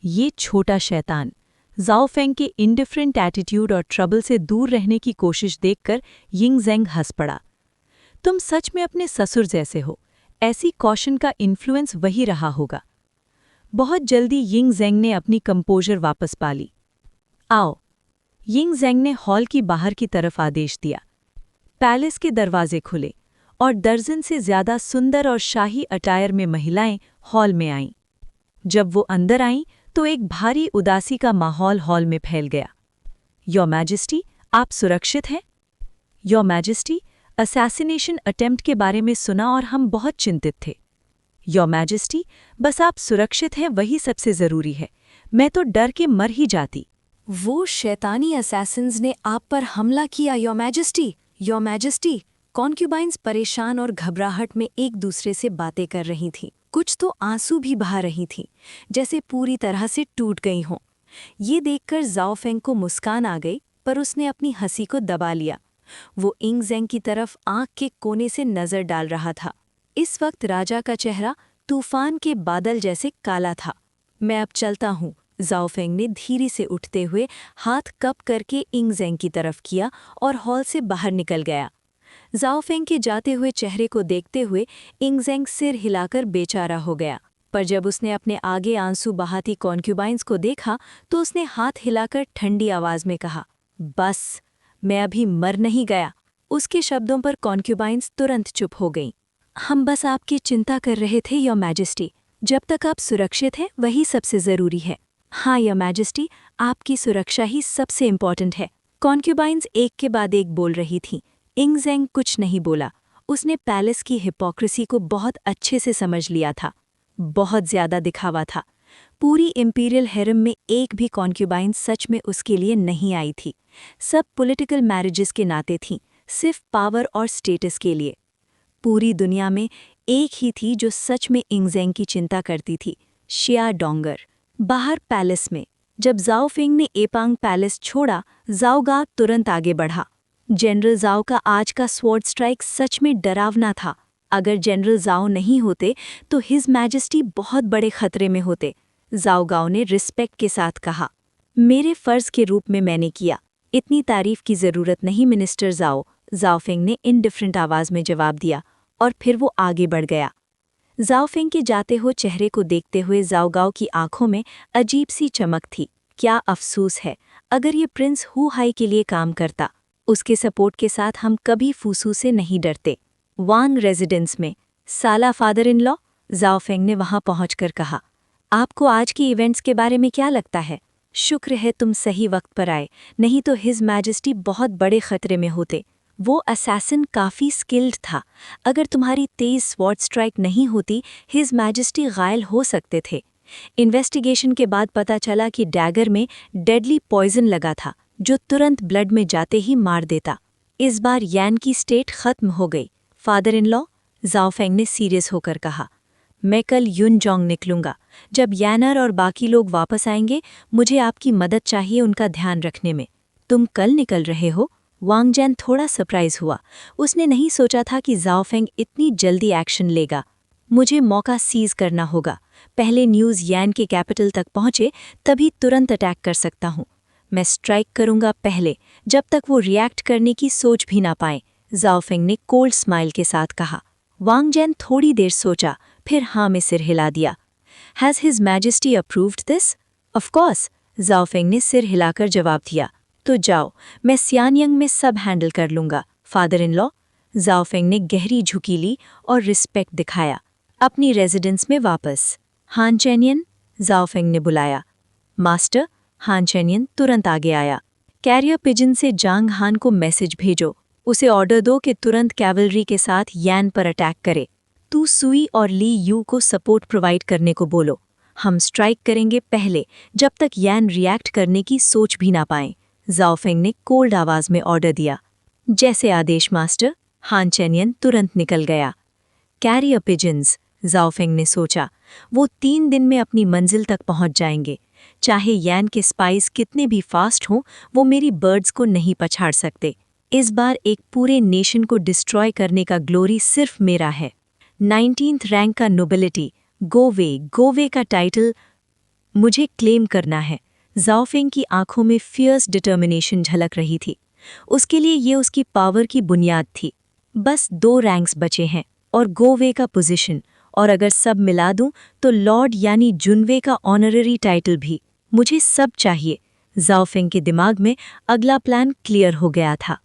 ये छोटा शैतान। जाओ फेंग के इंडिफरेंट एटीट्यूड और ट्रबल से दूर रहने की कोशिश देखकर यिंग ज़ेंग हंस पड़ा। तुम सच में अपने ससुर जैसे हो। ऐसी कॉशन का इन्फ्लुएंस वही रहा होगा। बहुत जल्दी यिंग ज़ेंग ने अपनी कंपोजर वापस पा ली। आओ। यिंग ज़ेंग ने हॉल की बाहर की तरफ आदेश दिया। पैलेस के दरवाजे खुले और दर्जन से ज्यादा सुंदर और शाही अटायर में महिलाएं हॉल में आईं। जब वो अंदर आईं तो एक भारी उदासी का माहौल हॉल में फैल गया। योर मैजेस्टी, आप सुरक्षित हैं? योर मैजेस्टी, असैसिनेशन अटेम्प्ट के बारे में सुना और हम बहुत चिंतित थे। योर मैजेस्टी, बस आप सुरक्षित हैं वही सबसे जरूरी है। मैं तो डर के मर ही जाती। वो शैतानी असैसिन्स ने आप पर हमला किया योर मैजेस्टी। योर मैजेस्टी, कॉन्क्यूबाइंस परेशान और घबराहट में एक दूसरे से बातें कर रही थीं। कुछ तो आंसू भी बहा रही थीं, जैसे पूरी तरह से टूट गई हों। ये देखकर जाओ फेंग को मुस्कान आ गई, पर उसने अपनी हंसी को दबा लिया। वो यिंग ज़ेंग की तरफ आंख के कोने से नजर डाल रहा था। इस वक्त राजा का चेहरा तूफान के बादल जैसे काला था। मैं अब चलता हूँ, जाओ फेंग ने धीरे से उठते हुए हाथ कप करके यिंग ज़ेंग की तरफ किया और हॉल से बाहर निकल गया। जाओ फेंग के जाते हुए चेहरे को देखते हुए यिंग ज़ेंग सिर हिलाकर बेचारा हो गया। पर जब उसने अपने आगे आंसू बहाती कॉन्क्यूबाइंस को देखा तो उसने हाथ हिलाकर ठंडी आवाज में कहा, बस, मैं अभी मर नहीं गया। उसके शब्दों पर कॉन्क्यूबाइंस तुरंत चुप हो गईं। हम बस आपकी चिंता कर रहे थे योर मैजेस्टी। जब तक आप सुरक्षित हैं वही सबसे ज़रूरी है। हाँ योर मैजेस्टी, आपकी सुरक्षा ही सबसे इम्पॉर्टेंट है। कॉन्क्यूबाइंस एक के बाद एक बोल रही थीं। यिंग ज़ेंग कुछ नहीं बोला। उसने पैलेस की हिपोक्रेसी को बहुत अच्छे से समझ लिया था। बहुत ज्यादा दिखावा था। पूरी इंपीरियल हेरम में एक भी कॉन्क्यूबाइन सच में उसके लिए नहीं आई थी। सब पॉलिटिकल मैरिजेस के नाते थीं, सिर्फ पावर और स्टेटस के लिए। पूरी दुनिया में एक ही थी जो सच में यिंग ज़ेंग की चिंता करती थी, शिया डोंगर। बाहर पैलेस में जब जाओ फेंग ने एपांग पैलेस छोड़ा, जाओ गा तुरंत आगे बढ़ा। जनरल जाओ का आज का स्वॉर्ड स्ट्राइक सच में डरावना था। अगर जनरल जाओ नहीं होते तो हिज मैजेस्टी बहुत बड़े खतरे में होते। जाओ गाओ ने रिस्पेक्ट के साथ कहा, मेरे फर्ज के रूप में मैंने किया। इतनी तारीफ की जरूरत नहीं मिनिस्टर जाओ। जाओ फेंग ने इनडिफरेंट आवाज में जवाब दिया और फिर वो आगे बढ़ गया। जाओ फेंग के जाते हुए चेहरे को देखते हुए जाओ गाओ की आंखों में अजीब सी चमक थी। क्या अफसोस है, अगर ये प्रिंस हु हाई के लिए काम करता। उसके सपोर्ट के साथ हम कभी फूसू से नहीं डरते। वांग रेजिडेंस में साला फादर इन लॉ, जाओ फेंग ने वहां पहुंचकर कहा, आपको आज के इवेंट्स के बारे में क्या लगता है? शुक्र है तुम सही वक्त पर आए, नहीं तो हिज मैजेस्टी बहुत बड़े खतरे में होते। वो असैसिन काफ़ी स्किल्ड था। अगर तुम्हारी तेज स्वॉर्ड स्ट्राइक नहीं होती, हिज मैजेस्टी घायल हो सकते थे। इन्वेस्टिगेशन के बाद पता चला कि डैगर में डेडली पॉइजन लगा था, जो तुरंत ब्लड में जाते ही मार देता। इस बार यान की स्टेट खत्म हो गई। फादर इन लॉ, जाओ फेंग ने सीरियस होकर कहा, मैं कल युनजोंग निकलूंगा। जब यानर और बाकी लोग वापस आएंगे, मुझे आपकी मदद चाहिए उनका ध्यान रखने में। तुम कल निकल रहे हो? वांग जैन थोड़ा सरप्राइज हुआ। उसने नहीं सोचा था कि जाओ फेंग इतनी जल्दी एक्शन लेगा। मुझे मौका सीज करना होगा। पहले न्यूज़ यान के कैपिटल तक पहुंचे, तभी तुरंत अटैक कर सकता हूं। मैं स्ट्राइक करूंगा पहले, जब तक वो रिएक्ट करने की सोच भी ना पाए, जाओ फेंग ने कोल्ड स्माइल के साथ कहा। वांग जैन थोड़ी देर सोचा, फिर हाँ में सिर हिला दिया। Has his majesty approved this? Of course, जाओ फेंग ने सिर हिलाकर जवाब दिया। तो जाओ, मैं सियानयंग में सब हैंडल कर लूंगा। फादर इन लॉ, जाओ फेंग ने गहरी झुकी ली और रिस्पेक्ट दिखाया। अपनी रेजिडेंस में वापस। हान चैनियन, जाओ फेंग ने बुलाया। मास्टर, हान चैनियन तुरंत आगे आया। कैरियर पिजन से जांग हान को मैसेज भेजो। उसे ऑर्डर दो कि तुरंत कैवलरी के साथ यान पर अटैक करे। तू सुई और ली यू को सपोर्ट प्रोवाइड करने को बोलो। हम स्ट्राइक करेंगे पहले, जब तक यान रिएक्ट करने की सोच भी ना पाएं। जाओ फेंग ने कोल्ड आवाज में ऑर्डर दिया। जैसे आदेश मास्टर। हान चैनियन तुरंत निकल गया। कैरियर पिजन्स, जाओफेंग ने सोचा। वो 3 दिन में अपनी मंजिल तक पहुंच जाएंगे। चाहे यान के स्पाइस कितने भी फास्ट हों, वो मेरी बर्ड्स को नहीं पछाड़ सकते। इस बार एक पूरे नेशन को डिस्ट्रॉय करने का ग्लोरी सिर्फ मेरा है। 19th रैंक का नोबिलिटी, गोवे का टाइटल मुझे क्लेम करना है। जाओफेंग की आंखों में फियर्स डिटर्मिनेशन झलक रही थी। उसके लिए ये उसकी पावर की बुनियाद थी। बस 2 रैंक्स बचे हैं और गोवे का पोजीशन, और अगर सब मिला दूं तो लॉर्ड यानी जुनवे का ऑनररी टाइटल भी। मुझे सब चाहिए। जाओफेंग के दिमाग में अगला प्लान क्लियर हो गया था।